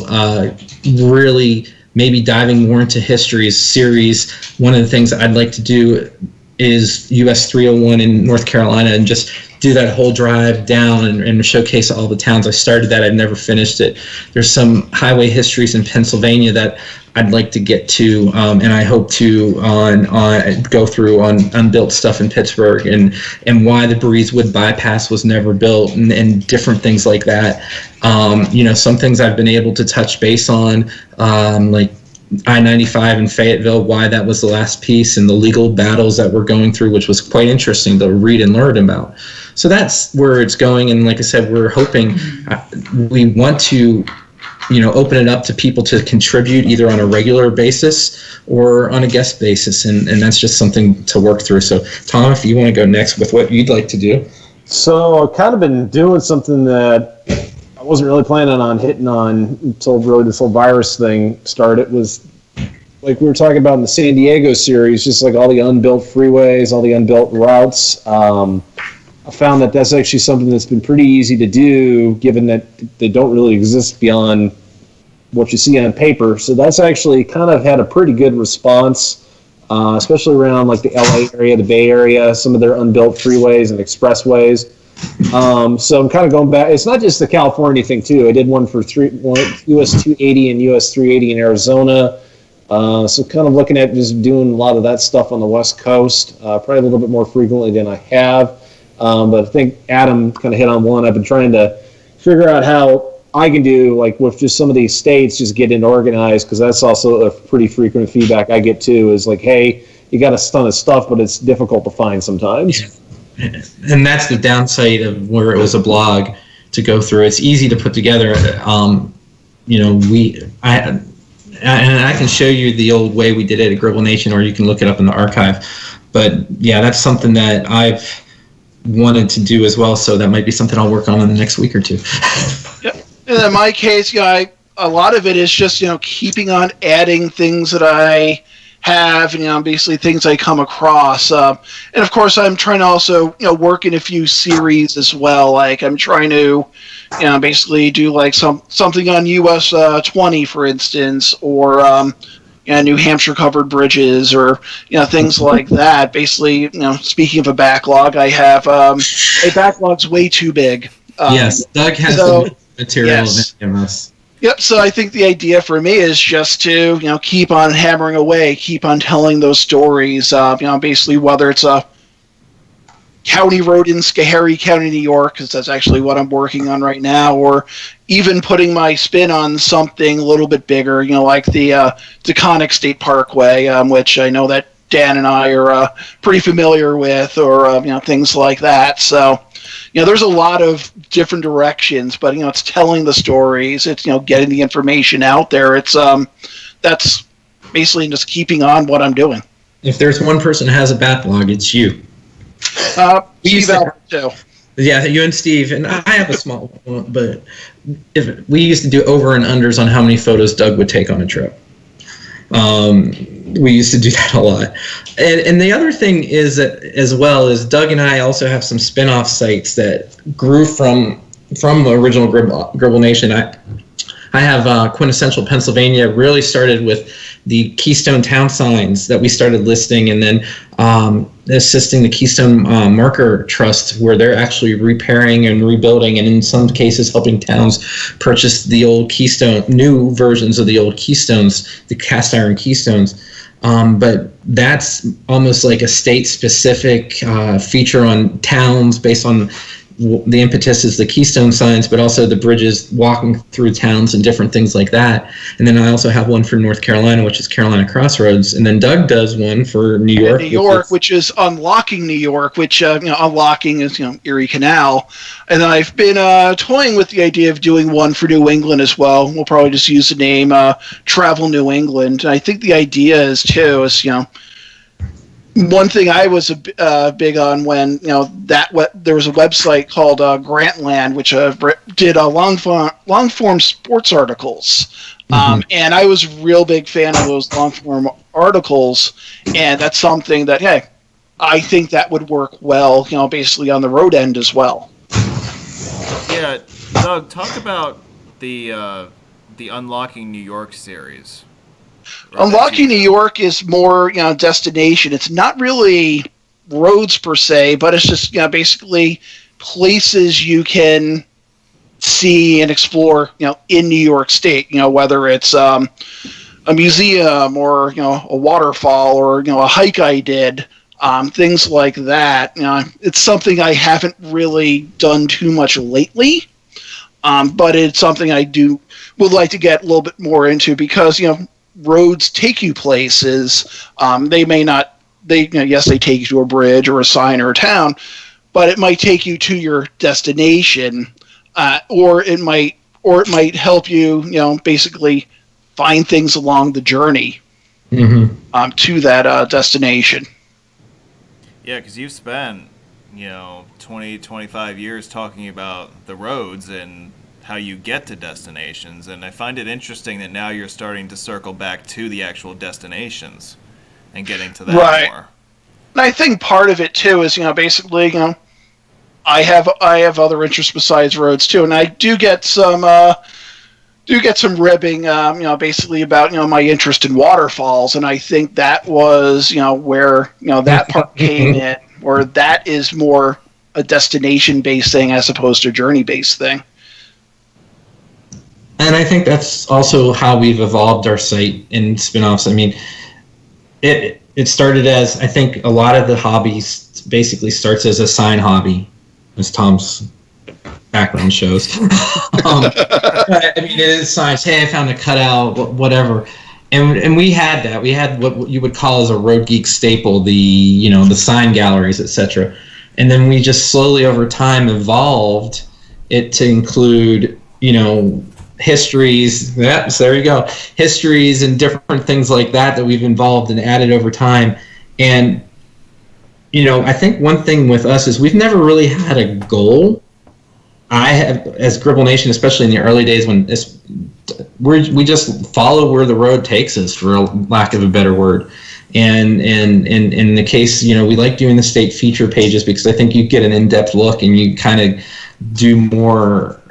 really maybe diving more into history's series. One of the things I'd like to do is US 301 in North Carolina, and just do that whole drive down and showcase all the towns. I started that, I've never finished it. There's some highway histories in Pennsylvania that I'd like to get to, and I hope to go through on unbuilt stuff in Pittsburgh, and why the Breezewood bypass was never built, and different things like that. Some things I've been able to touch base on, like I-95 in Fayetteville, why that was the last piece, and the legal battles that we're going through, which was quite interesting to read and learn about. So that's where it's going, and like I said, we're hoping, we want to open it up to people to contribute either on a regular basis or on a guest basis, and that's just something to work through. So Tom, if you want to go next with what you'd like to do. So I've kind of been doing something that I wasn't really planning on hitting on until really this whole virus thing started. It was like we were talking about in the San Diego series, just like all the unbuilt freeways, all the unbuilt routes. I found that that's actually something that's been pretty easy to do, given that they don't really exist beyond what you see on paper. So that's actually kind of had a pretty good response, especially around like the LA area, the Bay Area, some of their unbuilt freeways and expressways. So I'm kind of going back. It's not just the California thing too. I did one for US 280 and US 380 in Arizona. So kind of looking at just doing a lot of that stuff on the West Coast, probably a little bit more frequently than I have. But I think Adam kind of hit on one. I've been trying to figure out how I can do, like with just some of these states, just getting organized, because that's also a pretty frequent feedback I get too, is like, hey, you got a ton of stuff, but it's difficult to find sometimes. And that's the downside of where it was a blog to go through. It's easy to put together. And I can show you the old way we did it at Gribble Nation, or you can look it up in the archive. But yeah, that's something that I've wanted to do as well. So that might be something I'll work on in the next week or two. Yep. And in my case, a lot of it is just, keeping on adding things that I have, basically things I come across. And of course, I'm trying to also, work in a few series as well. Like I'm trying to, basically do like something on US 20, for instance, or New Hampshire covered bridges, or things like that. Basically, speaking of a backlog, I have a backlog's way too big. Yes, Doug has the material of any of us. Yep, so I think the idea for me is just to, keep on hammering away, keep on telling those stories, basically whether it's a county road in Schoharie County, New York, because that's actually what I'm working on right now, or even putting my spin on something a little bit bigger, like the Taconic State Parkway, which I know that Dan and I are pretty familiar with, or, things like that. So, there's a lot of different directions, but, it's telling the stories, it's, getting the information out there. It's, that's basically just keeping on what I'm doing. If there's one person who has a backlog, it's you. Steve Albert, too. Yeah, you and Steve, and I have a small one, but if we used to do over and unders on how many photos Doug would take on a trip. We used to do that a lot. And the other thing is that, as well, is Doug and I also have some spin-off sites that grew from the original Gribble Nation. I have Quintessential Pennsylvania really started with the Keystone Town signs that we started listing, and then assisting the Keystone Marker Trust, where they're actually repairing and rebuilding, and in some cases helping towns purchase the old Keystone, new versions of the old Keystones, the cast iron Keystones. But that's almost like a state-specific feature on towns based on the impetus is the Keystone signs, but also the bridges walking through towns and different things like that. And then I also have one for North Carolina, which is Carolina Crossroads. And then Doug does one for New York. New York, which is Unlocking New York, which, unlocking is, Erie Canal. And then I've been toying with the idea of doing one for New England as well. We'll probably just use the name Travel New England. And I think the idea is, too, is, one thing I was big on when there was a website called Grantland, which did long form sports articles, and I was a real big fan of those long form articles, and that's something that I think that would work well, basically on the road end as well. Yeah, Doug, talk about the Unlocking New York series. Unlocking New York is more, destination. It's not really roads per se, but it's just, basically places you can see and explore, in New York State. Whether it's a museum or a waterfall or a hike I did, things like that. It's something I haven't really done too much lately, but it's something I would like to get a little bit more into because roads take you places. They may not. Yes, they take you to a bridge or a sign or a town, but it might take you to your destination, or it might help you. Basically, find things along the journey to that destination. Yeah, because you've spent 20, 25 years talking about the roads and how you get to destinations, and I find it interesting that now you're starting to circle back to the actual destinations and getting to that more. And I think part of it too is basically I have other interests besides roads too, and I do get some ribbing basically about my interest in waterfalls, and I think that was where that part came in, or that is more a destination based thing as opposed to a journey based thing. And I think that's also how we've evolved our site in spin-offs. I mean, it started as, I think a lot of the hobbies basically starts as a sign hobby, as Tom's background shows. I mean, it is signs. Hey, I found a cutout, whatever. And we had that. We had what you would call as a road geek staple, the sign galleries, etc. And then we just slowly over time evolved it to include, histories. Yeah, so there you go. Histories and different things like that we've involved and added over time. And, I think one thing with us is we've never really had a goal. I have, as Gribble Nation, especially in the early days when we just follow where the road takes us, for lack of a better word. And in the case, we like doing the state feature pages because I think you get an in-depth look and you kind of do more,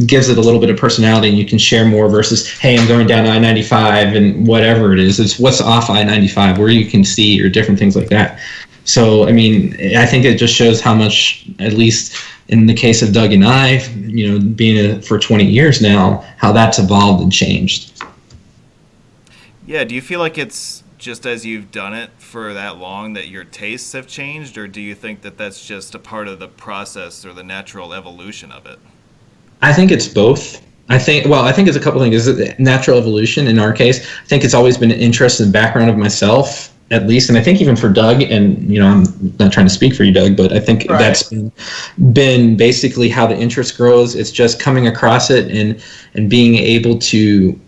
gives it a little bit of personality, and you can share more versus, hey, I'm going down I-95 and whatever it is. It's what's off I-95, where you can see, or different things like that. So, I mean, I think it just shows how much, at least in the case of Doug and I, being for 20 years now, how that's evolved and changed. Yeah, do you feel like it's just as you've done it for that long that your tastes have changed, or do you think that that's just a part of the process or the natural evolution of it? I think it's both. I think it's a couple things. Is natural evolution in our case? I think it's always been an interest and background of myself, at least, and I think even for Doug, and I'm not trying to speak for you, Doug, but I think that's been basically how the interest grows. It's just coming across it and being able to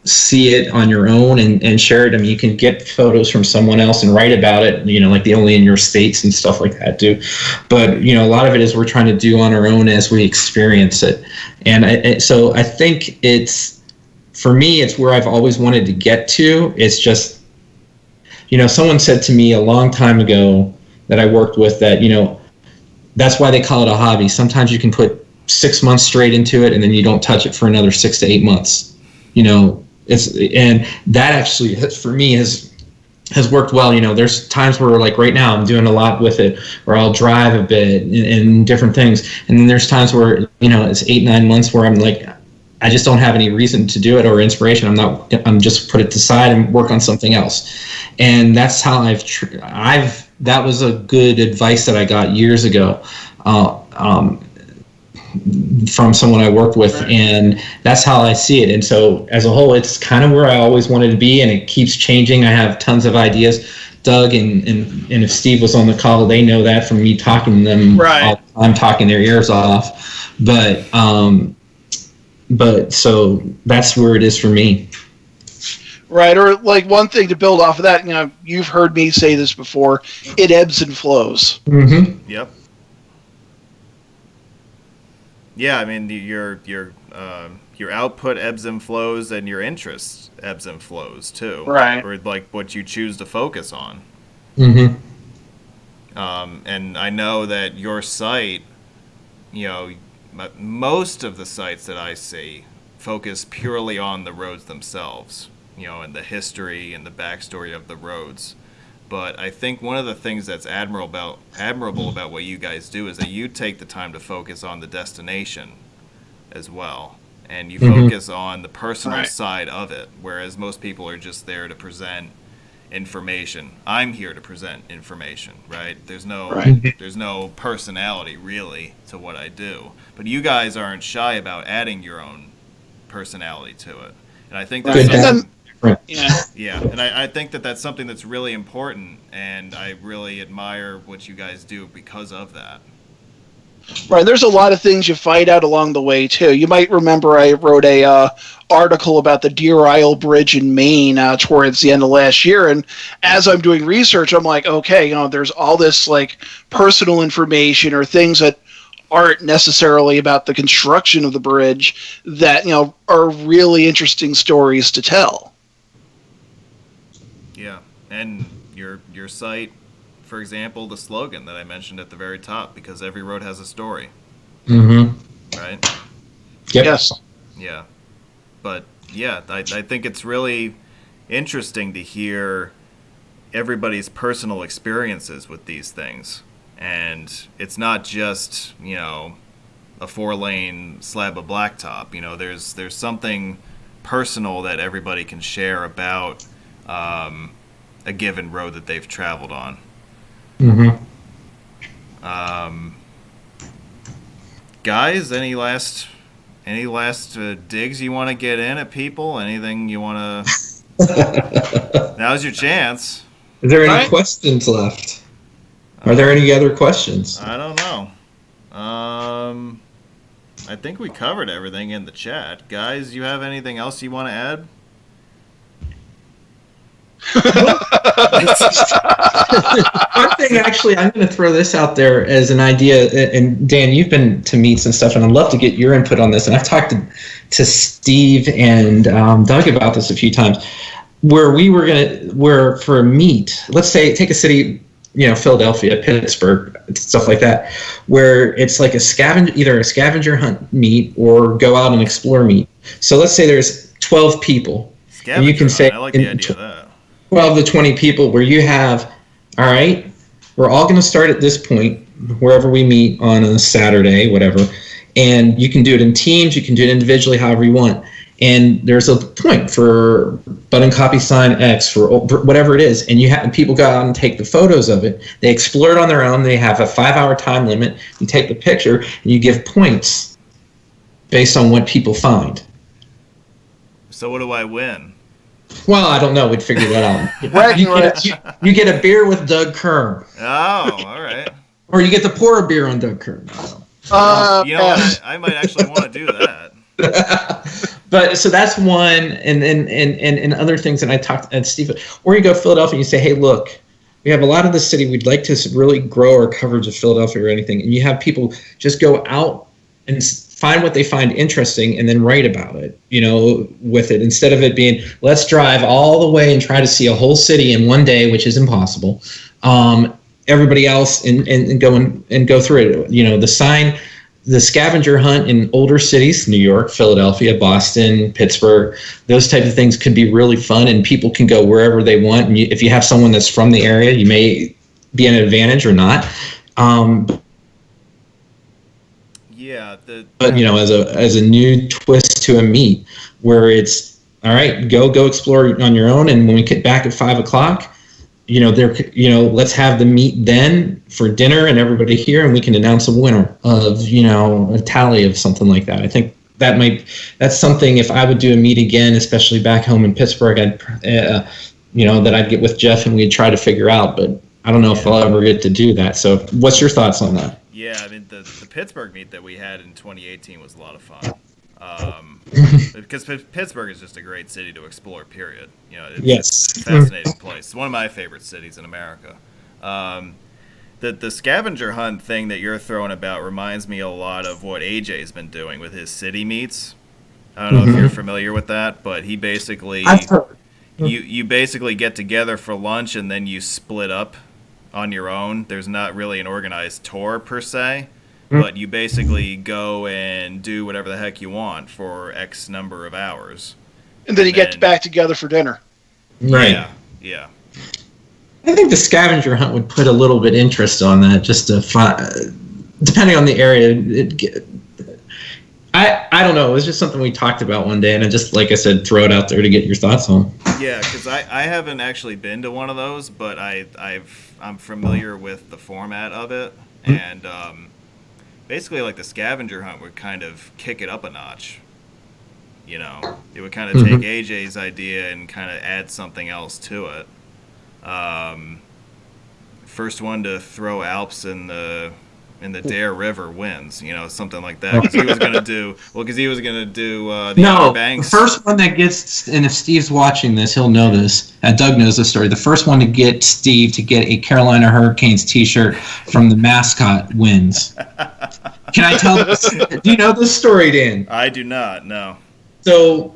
see it on your own and share it. I mean, you can get photos from someone else and write about it, like the only in your states and stuff like that too. But, a lot of it is we're trying to do on our own as we experience it. And so I think for me, it's where I've always wanted to get to. It's just, someone said to me a long time ago that I worked with that, that's why they call it a hobby. Sometimes you can put 6 months straight into it, and then you don't touch it for another 6 to 8 months. And that actually for me has worked well. There's times where, like right now, I'm doing a lot with it, or I'll drive a bit and different things. And then there's times where, it's 8-9 months where I'm like, I just don't have any reason to do it or inspiration. I'm just put it aside and work on something else. And that's how that was a good advice that I got years ago. From someone I worked with, and that's how I see it. And so as a whole, it's kind of where I always wanted to be, and it keeps changing. I have tons of ideas. Doug and if Steve was on the call, they know that from me talking to them all the time, talking their ears off. But so that's where it is for me. Right, or like one thing to build off of that, you've heard me say this before, it ebbs and flows. Mm-hmm. Yep. Yeah, I mean your output ebbs and flows, and your interest ebbs and flows too. Right. Or like what you choose to focus on. Mm-hmm. And I know that your site, most of the sites that I see focus purely on the roads themselves, and the history and the backstory of the roads. But I think one of the things that's admirable about what you guys do is that you take the time to focus on the destination as well. And you focus on the personal side of it, whereas most people are just there to present information. I'm here to present information, right? There's no personality really to what I do. But you guys aren't shy about adding your own personality to it. And I think that's something. Yeah, and I think that's something that's really important, and I really admire what you guys do because of that. Right, there's a lot of things you find out along the way too. You might remember I wrote a article about the Deer Isle Bridge in Maine towards the end of last year, and as I'm doing research, I'm like, okay, there's all this like personal information or things that aren't necessarily about the construction of the bridge that are really interesting stories to tell. Yeah, and your site, for example, the slogan that I mentioned at the very top, because every road has a story. Mm-hmm. Right? Yep. Yes. Yeah. But, yeah, I think it's really interesting to hear everybody's personal experiences with these things. And it's not just, a 4-lane slab of blacktop. There's something personal that everybody can share about a given road that they've traveled on. Mm-hmm. Guys, any last digs you want to get in at people? Anything you want to? Now's your chance. Is there any questions left? Are there any other questions? I don't know. I think we covered everything in the chat. Guys, you have anything else you want to add? One thing, actually, I'm going to throw this out there as an idea. And Dan, you've been to meets and stuff, and I'd love to get your input on this. And I've talked to Steve and Doug about this a few times. Where for a meet, let's say, take a city, Philadelphia, Pittsburgh, stuff like that, where it's like either a scavenger hunt meet or go out and explore meet. So let's say there's 12 people. Scavenger you can say, I like the idea of that. 12 to 20 people where you have, all right, we're all going to start at this point, wherever we meet on a Saturday, whatever, and you can do it in teams, you can do it individually, however you want. And there's a point for button copy sign X, for whatever it is, and you have people go out and take the photos of it. They explore it on their own. They have a 5-hour time limit. You take the picture, and you give points based on what people find. So what do I win? Well, I don't know. We'd figure that out. Bragging You get a beer with Doug Kerr. Oh, all right. Or you get to pour a beer on Doug Kerr. I might actually want to do that. But so that's one, and other things that I talked to Steve. Or you go to Philadelphia and you say, hey, look, we have a lot of the city. We'd like to really grow our coverage of Philadelphia or anything. And you have people just go out and find what they find interesting and then write about it, with it, instead of it being, let's drive all the way and try to see a whole city in one day, which is impossible. Everybody else and go through it. The sign the scavenger hunt in older cities, New York, Philadelphia, Boston, Pittsburgh, those type of things could be really fun, and people can go wherever they want. And if you have someone that's from the area, you may be an advantage or not. But as a new twist to a meet, where it's all right, go explore on your own, and when we get back at 5:00, let's have the meet then for dinner and everybody here, and we can announce a winner of a tally of something like that. I think that's something. If I would do a meet again, especially back home in Pittsburgh, that I'd get with Jeff and we'd try to figure out. But I don't know if I'll ever get to do that. So, what's your thoughts on that? Yeah, I mean, the Pittsburgh meet that we had in 2018 was a lot of fun. Because Pittsburgh is just a great city to explore, period. It's a fascinating place. It's one of my favorite cities in America. The scavenger hunt thing that you're throwing about reminds me a lot of what AJ's been doing with his city meets. I don't know if you're familiar with that, but he basically... I've heard. You basically get together for lunch and then you split up on your own. There's not really an organized tour per se, but you basically go and do whatever the heck you want for X number of hours. And then you get back together for dinner. Right. Yeah. I think the scavenger hunt would put a little bit interest on that, just to depending on the area. I don't know. It was just something we talked about one day, and I just, like I said, throw it out there to get your thoughts on. Yeah, because I haven't actually been to one of those, but I'm familiar with the format of it, and basically, like, the scavenger hunt would kind of kick it up a notch. It would kind of take AJ's idea and kind of add something else to it. First one to throw Alps in the Dare River wins, something like that. Because he was going to do the Outer Banks. The first one that gets, and if Steve's watching this, he'll know this. Doug knows the story. The first one to get Steve to get a Carolina Hurricanes T-shirt from the mascot wins. Can I tell this? Do you know this story, Dan? I do not, no. So,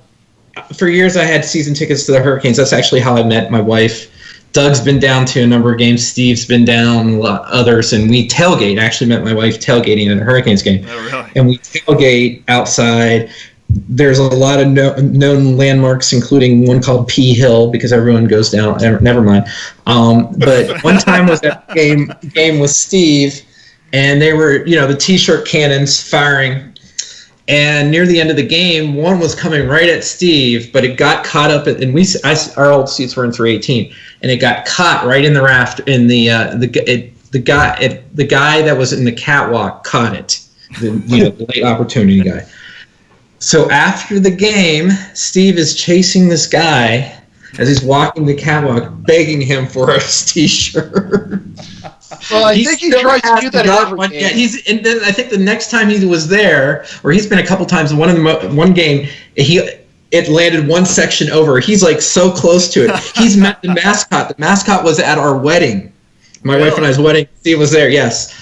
for years I had season tickets to the Hurricanes. That's actually how I met my wife. Doug's been down to a number of games. Steve's been down, a lot others, and we tailgate. I actually met my wife tailgating at a Hurricanes game. Oh, really? And we tailgate outside. There's a lot of known landmarks, including one called P Hill, because everyone goes down. Never mind. But one time was at a game with Steve, and they were, the T-shirt cannons firing. And near the end of the game, one was coming right at Steve, but it got caught up, and our old seats were in 318, and it got caught right in the raft. In the guy that was in the catwalk caught it, the late opportunity guy. So after the game, Steve is chasing this guy as he's walking the catwalk, begging him for a T-shirt. Well, I think he tries to do that every game. Yeah, and then I think the next time he was there, or he's been a couple times. One game, it landed one section over. He's like so close to it. He's met the mascot. The mascot was at our wedding, my wife and I's wedding. Steve was there. Yes,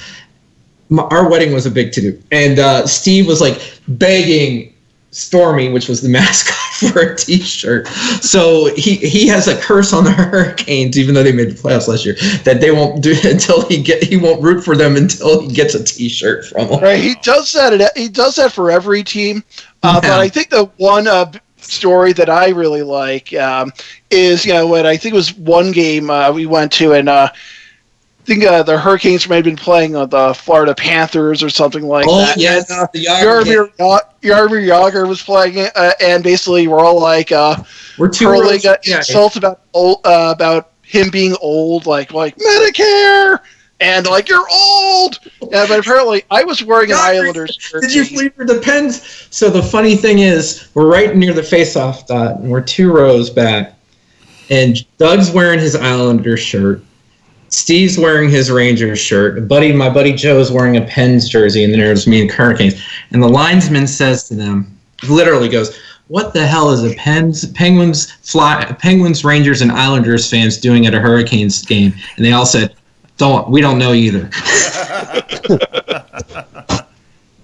our wedding was a big to-do, and Steve was like begging Stormy, which was the mascot, for a T-shirt. So he has a curse on the Hurricanes, even though they made the playoffs last year, that they won't do until he won't root for them until he gets a T-shirt from them. Right, he does that. He does that for every team. But I think the one story that I really like is when I think it was one game we went to, and I think the Hurricanes may have been playing the Florida Panthers or something like that. Oh, yes. Jaromir Jagr was playing it, and basically we're all like, we're hurling insults about him being old, like Medicare, and like, you're old. But apparently I was wearing an Islanders shirt. Did you flee for the Pens? So the funny thing is, we're right near the face-off dot, and we're 2 rows back, and Doug's wearing his Islanders shirt. Steve's wearing his Rangers shirt. My buddy Joe's wearing a Pens jersey, and then there's me and Hurricanes. And the linesman says to them, literally goes, "What the hell is a Penguins, Rangers, and Islanders fans doing at a Hurricanes game?" And they all said, "We don't know either."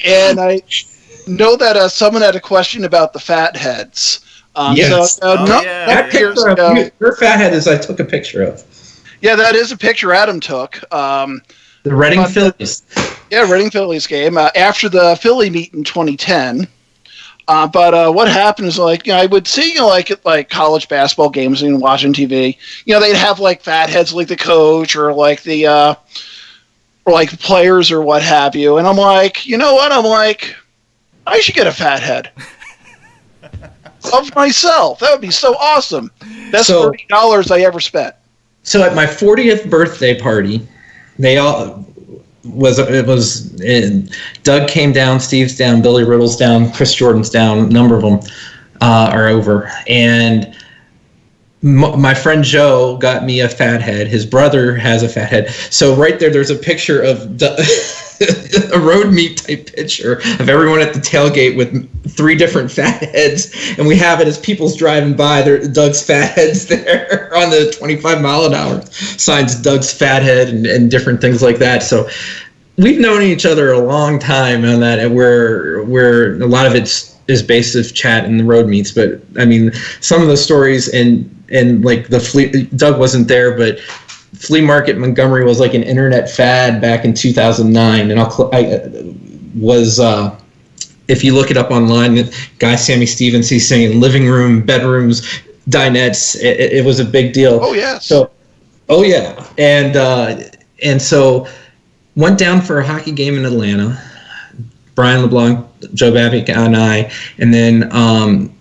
And I know that someone had a question about the fatheads. Yes. Your fathead is I took a picture of. Yeah, that is a picture Adam took. The Reading Phillies. Reading Phillies game after the Philly meet in 2010. But what happened is, like, I would see, at college basketball games and watching TV, they'd have like fatheads like the coach or like the or like players or what have you, and I'm like, you know what? I'm like, I should get a fathead of myself. That would be so awesome. That's $30 I ever spent. So at my 40th birthday party, Doug came down, Steve's down, Billy Riddle's down, Chris Jordan's down, a number of them are over. And my friend Joe got me a fat head. His brother has a fat head. So right there's a picture of a road meet type picture of everyone at the tailgate with 3 different fat heads. And we have it as people's driving by. Doug's fat head's there on the 25-mile-an-hour signs, Doug's fat head and different things like that. So we've known each other a long time on that, and where a lot of it is based of chat and the road meets. But I mean, some of the stories and like the flea, Doug wasn't there, but flea market Montgomery was like an internet fad back in 2009, and if you look it up online, the guy Sammy Stevens, he's saying living room, bedrooms, dinettes. It was a big deal. Oh yes. So, and so went down for a hockey game in Atlanta. Brian LeBlanc, Joe Babick, and I, and then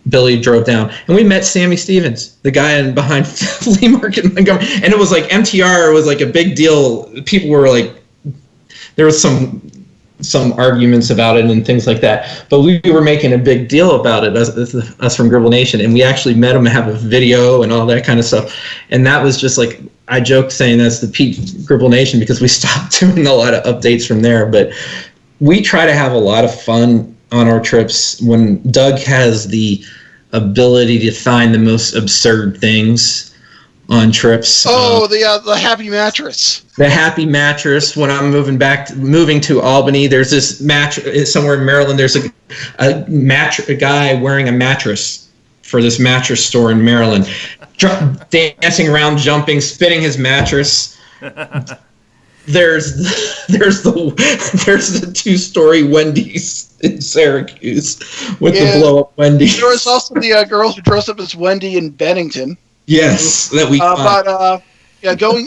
Billy drove down, and we met Sammy Stevens, the guy behind Flea Market Montgomery, and it was like MTR was like a big deal. People were like, there was some arguments about it and things like that, but we were making a big deal about it, us from Gribble Nation, and we actually met him and have a video and all that kind of stuff, and that was just like, I joked saying that's the peak Gribble Nation because we stopped doing a lot of updates from there, but we try to have a lot of fun on our trips. When Doug has the ability to find the most absurd things on trips. The Happy Mattress. The Happy Mattress. When I'm moving to Albany, there's this mattress somewhere in Maryland. There's a guy wearing a mattress for this mattress store in Maryland, dancing around, jumping, spinning his mattress. There's the 2-story Wendy's in Syracuse with the blow-up Wendy's. There was also the girls who dressed up as Wendy in Bennington. Yes, that we.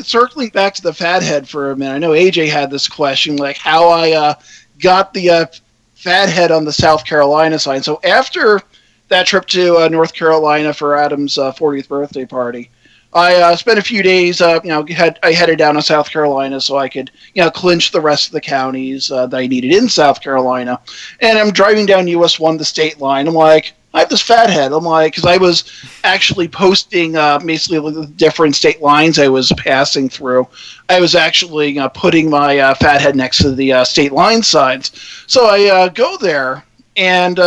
Circling back to the fathead for a minute. I know AJ had this question, like how I got the fathead on the South Carolina side. So after that trip to North Carolina for Adam's 40th birthday party, I spent a few days, I headed down to South Carolina so I could, clinch the rest of the counties that I needed in South Carolina. And I'm driving down US 1, the state line. I'm like, I have this fathead. I'm like, because I was actually posting basically the different state lines I was passing through. I was actually putting my fathead next to the state line signs. So I go there, and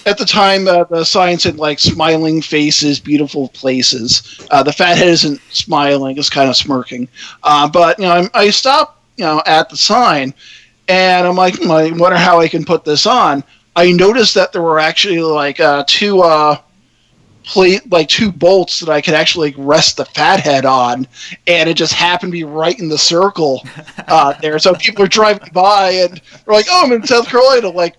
at the time, the sign said, like, smiling faces, beautiful places. The fathead isn't smiling, it's kind of smirking. But, I stop, at the sign, and I'm like, I wonder how I can put this on. I noticed that there were actually, like, two bolts that I could actually rest the fathead on, and it just happened to be right in the circle there. So people are driving by, and they're like, oh, I'm in South Carolina. Like,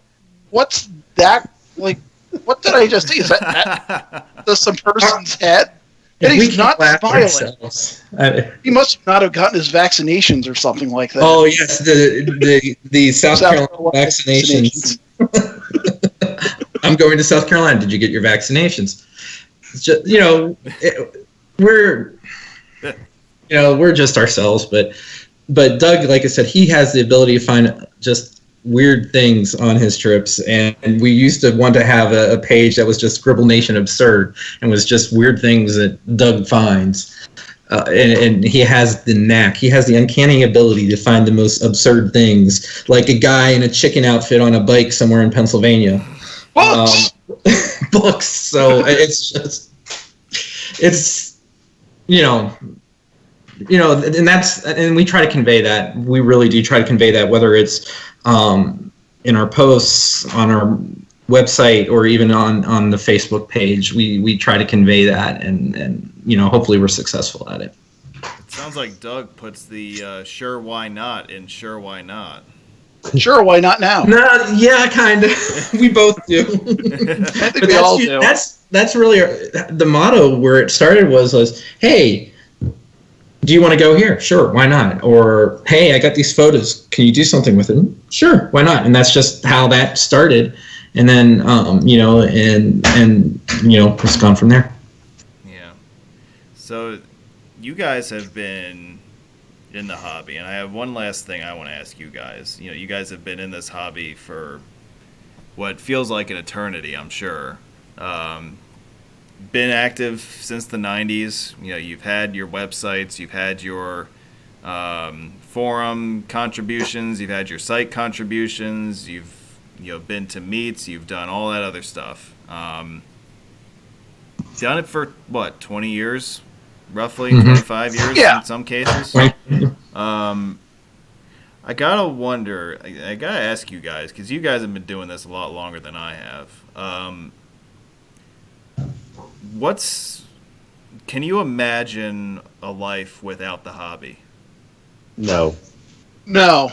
what's that? Like, what did I just see? Is that some person's head? And he's not smiling. He must not have gotten his vaccinations or something like that. Oh yes, the South Carolina vaccinations. I'm going to South Carolina. Did you get your vaccinations? It's just, we're just ourselves. But Doug, like I said, he has the ability to find just weird things on his trips, and we used to want to have a page that was just Gribble Nation Absurd and was just weird things that Doug finds, and he has the knack, he has the uncanny ability to find the most absurd things, like a guy in a chicken outfit on a bike somewhere in Pennsylvania. Books! Books. So and we try to convey that. We really do try to convey that, whether it's in our posts on our website or even on the Facebook page. We try to convey that, and hopefully we're successful at it. Sounds like Doug puts the sure why not in sure why not. Sure, why not now? No, yeah, kind of. We both do. I think we all do. That's really the motto. Where it started was, hey, do you want to go here? Sure, why not? Or, hey, I got these photos. Can you do something with them? Sure, why not? And that's just how that started. And then, it's gone from there. Yeah. So, you guys have been in the hobby, and I have one last thing I want to ask you guys. You guys have been in this hobby for what feels like an eternity, I'm sure. Been active since the 90s. You've had your websites, you've had your forum contributions, you've had your site contributions, you've been to meets, you've done all that other stuff. Done it for what, 20 years? Roughly 25 years in some cases. I gotta wonder. I gotta ask you guys, because you guys have been doing this a lot longer than I have. Can you imagine a life without the hobby? No. No,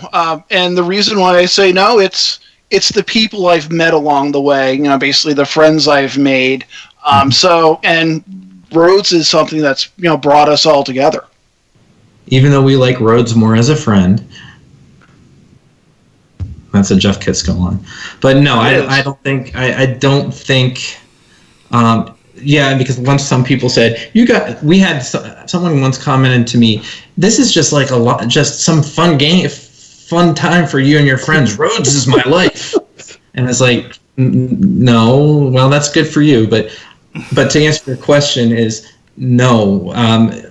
and the reason why I say no, it's the people I've met along the way. Basically the friends I've made. And Rhodes is something that's brought us all together. Even though we like Rhodes more as a friend, that's a Jeff Kitsko one. But no, I don't think. Because once some people said we had someone once commented to me, this is just like just some fun time for you and your friends. Rhodes is my life, and it's like, no, well, that's good for you, but to answer your question is no.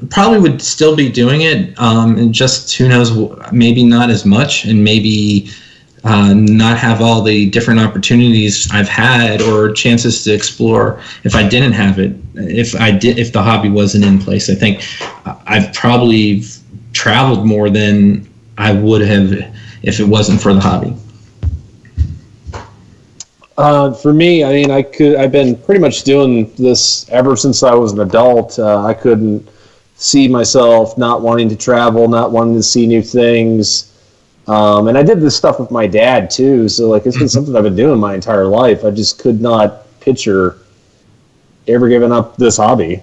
Probably would still be doing it, and just who knows, maybe not as much, and maybe not have all the different opportunities I've had or chances to explore if I didn't have it. If the hobby wasn't in place, I think I've probably traveled more than I would have if it wasn't for the hobby. For me, I mean, I've been pretty much doing this ever since I was an adult. I couldn't see myself not wanting to travel, not wanting to see new things. And I did this stuff with my dad too. So it's been something I've been doing my entire life. I just could not picture ever giving up this hobby.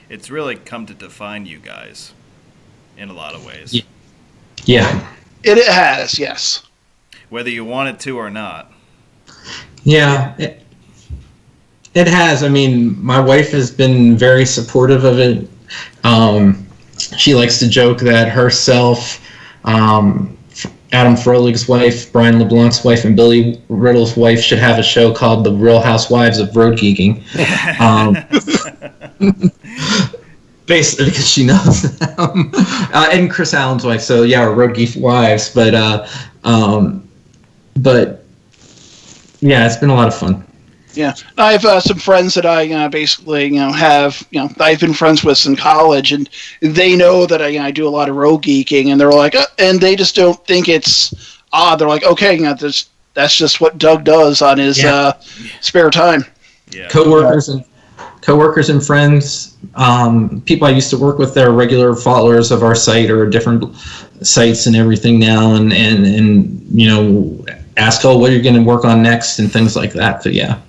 It's really come to define you guys in a lot of ways. Yeah. It has, yes. Whether you want it to or not. Yeah, it has. I mean, my wife has been very supportive of it. She likes to joke that herself, Adam Froelig's wife, Brian LeBlanc's wife, and Billy Riddle's wife should have a show called The Real Housewives of Road Geeking. Basically, because she knows them. And Chris Allen's wife. So, yeah, we're Road Geek wives. But yeah, it's been a lot of fun. Yeah, I have some friends that I basically have I've been friends with in college, and they know that I do a lot of road geeking, and they're like, and they just don't think it's odd. They're like, okay, that's just what Doug does on his spare time. Yeah, coworkers and friends, people I used to work with that are regular followers of our site or different sites and everything now, and ask, what are you going to work on next and things like that. But yeah.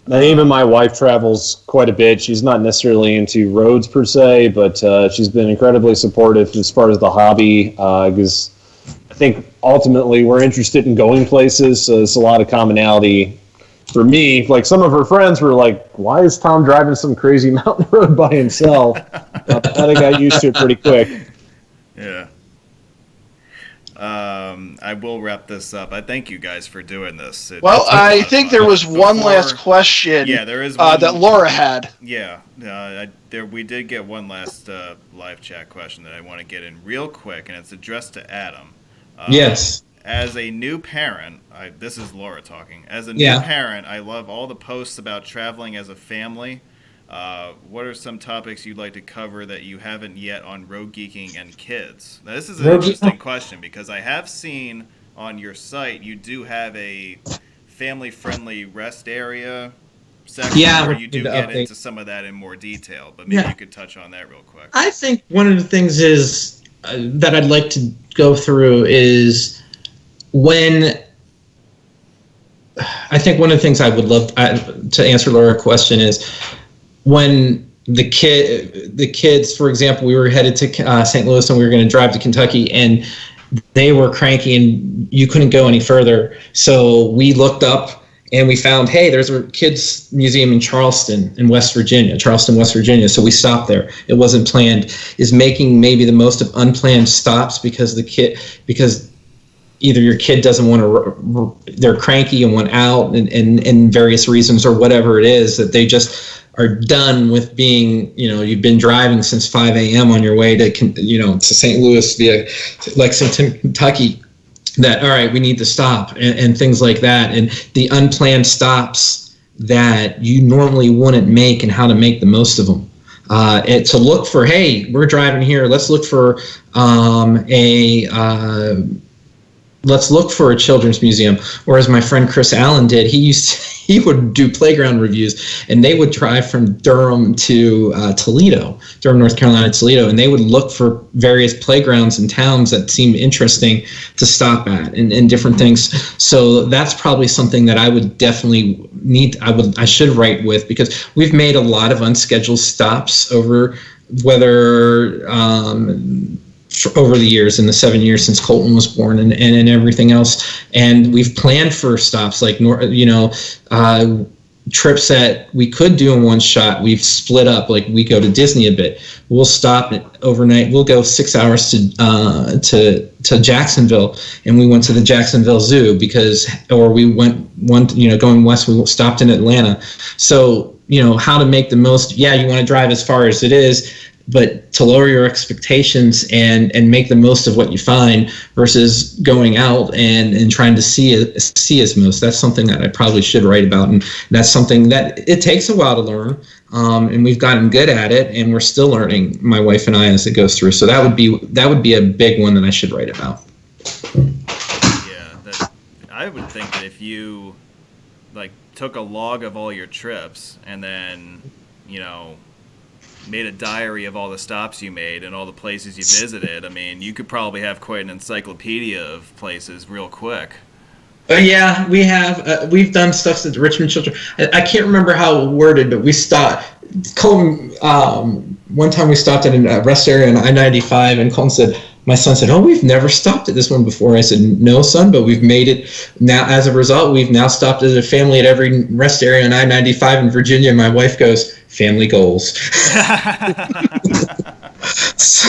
And even my wife travels quite a bit. She's not necessarily into roads per se, but she's been incredibly supportive as far as the hobby, because I think ultimately we're interested in going places, so there's a lot of commonality. For me, like some of her friends were like, why is Tom driving some crazy mountain road by himself? I got used to it pretty quick. Yeah. I will wrap this up. I thank you guys for doing this. I think there was one last question. Yeah, there is one, that Laura had. Yeah, we did get one last live chat question that I want to get in real quick, and it's addressed to Adam. Yes. As a new parent, this is Laura talking. As a new parent, I love all the posts about traveling as a family. What are some topics you'd like to cover that you haven't yet on road geeking and kids? Now, this is an interesting question because I have seen on your site you do have a family-friendly rest area section where we you do need to get update. into some of that in more detail, but maybe Yeah. you could touch on that real quick. I think one of the things is that I'd like to go through is when I think one of the things I would love to answer Laura's question is when the kids, for example, we were headed to St. Louis and we were going to drive to Kentucky, and they were cranky and you couldn't go any further. So we looked up and we found, hey, there's a kids museum in Charleston, West Virginia. So we stopped there. It wasn't planned. Is making maybe the most of unplanned stops because either your kid doesn't want to, they're cranky and want out and various reasons or whatever it is, that they just are done with being, you've been driving since 5 a.m. on your way to St. Louis via Lexington, Kentucky, that, all right, we need to stop and things like that. And the unplanned stops that you normally wouldn't make and how to make the most of them. And to look for, hey, we're driving here. Let's look for a children's museum. Or as my friend Chris Allen did, he would do playground reviews, and they would drive from Durham to Durham, North Carolina, Toledo, and they would look for various playgrounds and towns that seemed interesting to stop at and different things. So that's probably something that I would definitely I should write with, because we've made a lot of unscheduled stops over over the years, in the 7 years since Colton was born and everything else. And we've planned for stops like, trips that we could do in one shot. We've split up, like we go to Disney a bit. We'll stop overnight. We'll go 6 hours to Jacksonville, and we went to the Jacksonville Zoo or we went going west, we stopped in Atlanta. So, how to make the most, you want to drive as far as it is, but to lower your expectations and make the most of what you find versus going out and trying to see as most. That's something that I probably should write about, and that's something that it takes a while to learn, and we've gotten good at it, and we're still learning, my wife and I, as it goes through. So that would be a big one that I should write about. Yeah, I would think that if you took a log of all your trips and then made a diary of all the stops you made and all the places you visited, I mean, you could probably have quite an encyclopedia of places real quick. Yeah, we have. We've done stuff at the Richmond Children. I can't remember how worded, but we stopped. Colton, one time we stopped at a rest area on I-95, and Colton my son said, "Oh, we've never stopped at this one before." I said, "No, son, but we've made it now. As a result, we've now stopped as a family at every rest area on I-95 in Virginia." And my wife goes, "Family goals." So,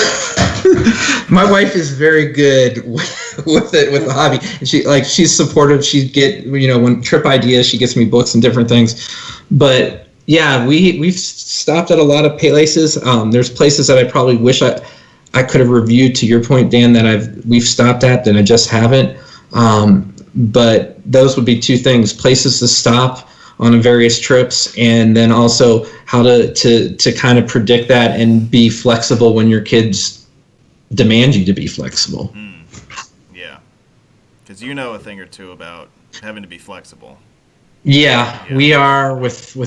my wife is very good with the hobby, and she's supportive. She when trip ideas, she gets me books and different things. But yeah, we've stopped at a lot of places. There's places that I probably wish I could have reviewed, to your point, Dan, that we've stopped at that I just haven't. But those would be two things: places to stop on various trips, and then also how to kind of predict that and be flexible when your kids demand you to be flexible. Yeah, because a thing or two about having to be flexible. Yeah, we are with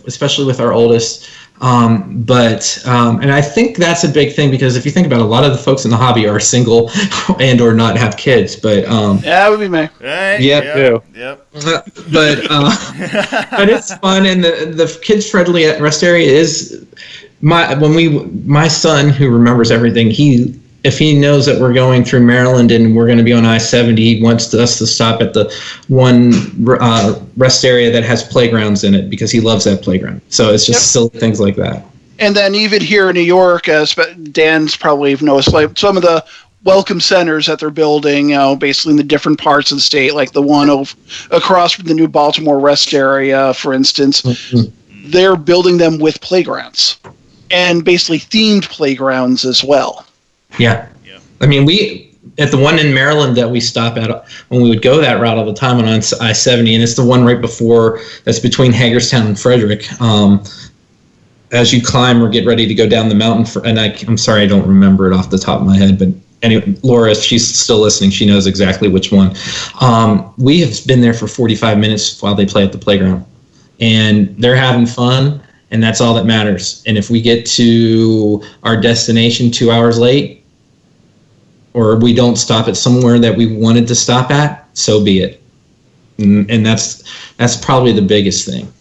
especially with our oldest. And I think that's a big thing, because if you think about it, a lot of the folks in the hobby are single and or not have kids. But that would be me. Right? Yep. But it's fun, and the kids friendly rest area is my son, who remembers everything. If he knows that we're going through Maryland and we're going to be on I-70, he wants us to stop at the one rest area that has playgrounds in it, because he loves that playground. So it's just silly things like that. And then even here in New York, Dan's probably noticed, like some of the welcome centers that they're building, basically in the different parts of the state, like the one across from the new Baltimore rest area, for instance, they're building them with playgrounds, and basically themed playgrounds as well. Yeah. I mean, at the one in Maryland that we stop at when we would go that route all the time on I-70, and it's the one right before, that's between Hagerstown and Frederick. As you climb or get ready to go down the mountain, I'm sorry, I don't remember it off the top of my head, but anyway, Laura, if she's still listening, she knows exactly which one. We have been there for 45 minutes while they play at the playground. and they're having fun, and that's all that matters. And if we get to our destination 2 hours late, or we don't stop at somewhere that we wanted to stop at, so be it. And that's probably the biggest thing.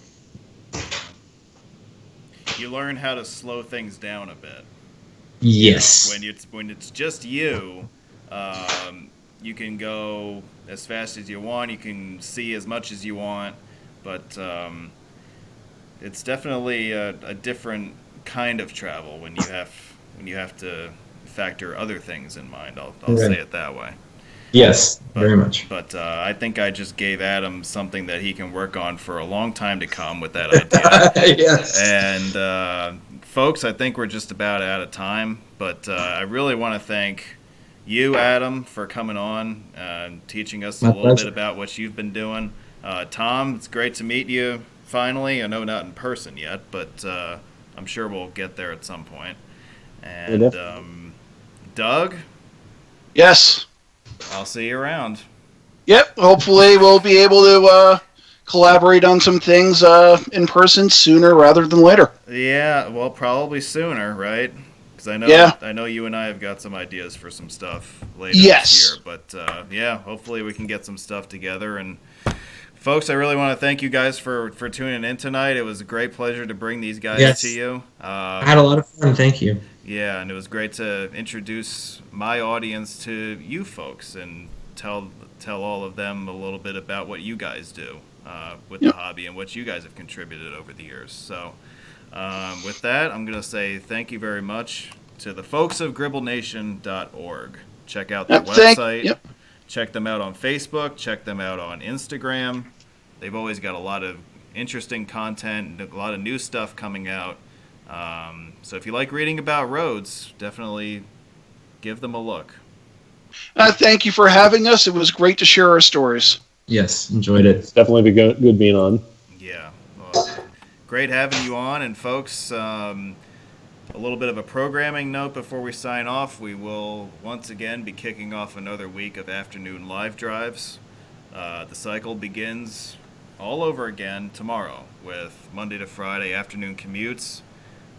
You learn how to slow things down a bit. Yes. You know, when it's just you, you can go as fast as you want. You can see as much as you want, but it's definitely a different kind of travel when you have to factor other things in mind. I'll say it that way. Yes, very much. But I think I just gave Adam something that he can work on for a long time to come with that idea. Yes. And folks, I think we're just about out of time. But I really want to thank you, Adam, for coming on and teaching us a little bit about what you've been doing. Tom, it's great to meet you finally. I know not in person yet, but I'm sure we'll get there at some point. And Doug? Yes. I'll see you around. Yep. Hopefully we'll be able to collaborate on some things in person sooner rather than later. Yeah, well, probably sooner, right? Because I know you and I have got some ideas for some stuff later this year. But yeah, hopefully we can get some stuff together. And folks, I really want to thank you guys for tuning in tonight. It was a great pleasure to bring these guys to you. I had a lot of fun. Thank you. Yeah, and it was great to introduce my audience to you folks and tell all of them a little bit about what you guys do with the hobby and what you guys have contributed over the years. So with that, I'm going to say thank you very much to the folks of GribbleNation.org. Check out their website. Check them out on Facebook. Check them out on Instagram. They've always got a lot of interesting content and a lot of new stuff coming out. So if you like reading about roads, definitely give them a look. Thank you for having us. It was great to share our stories. Yes, enjoyed it. It's definitely been good being on. Yeah, well, great having you on. And folks, a little bit of a programming note before we sign off. We will once again be kicking off another week of afternoon live drives. The cycle begins all over again tomorrow with Monday to Friday afternoon commutes.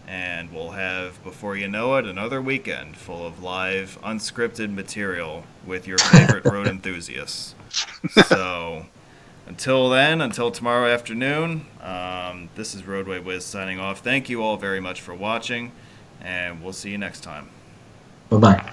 And we'll have, before you know it, another weekend full of live, unscripted material with your favorite road enthusiasts. So, until then, until tomorrow afternoon, this is Roadway Wiz signing off. Thank you all very much for watching, and we'll see you next time. Bye-bye.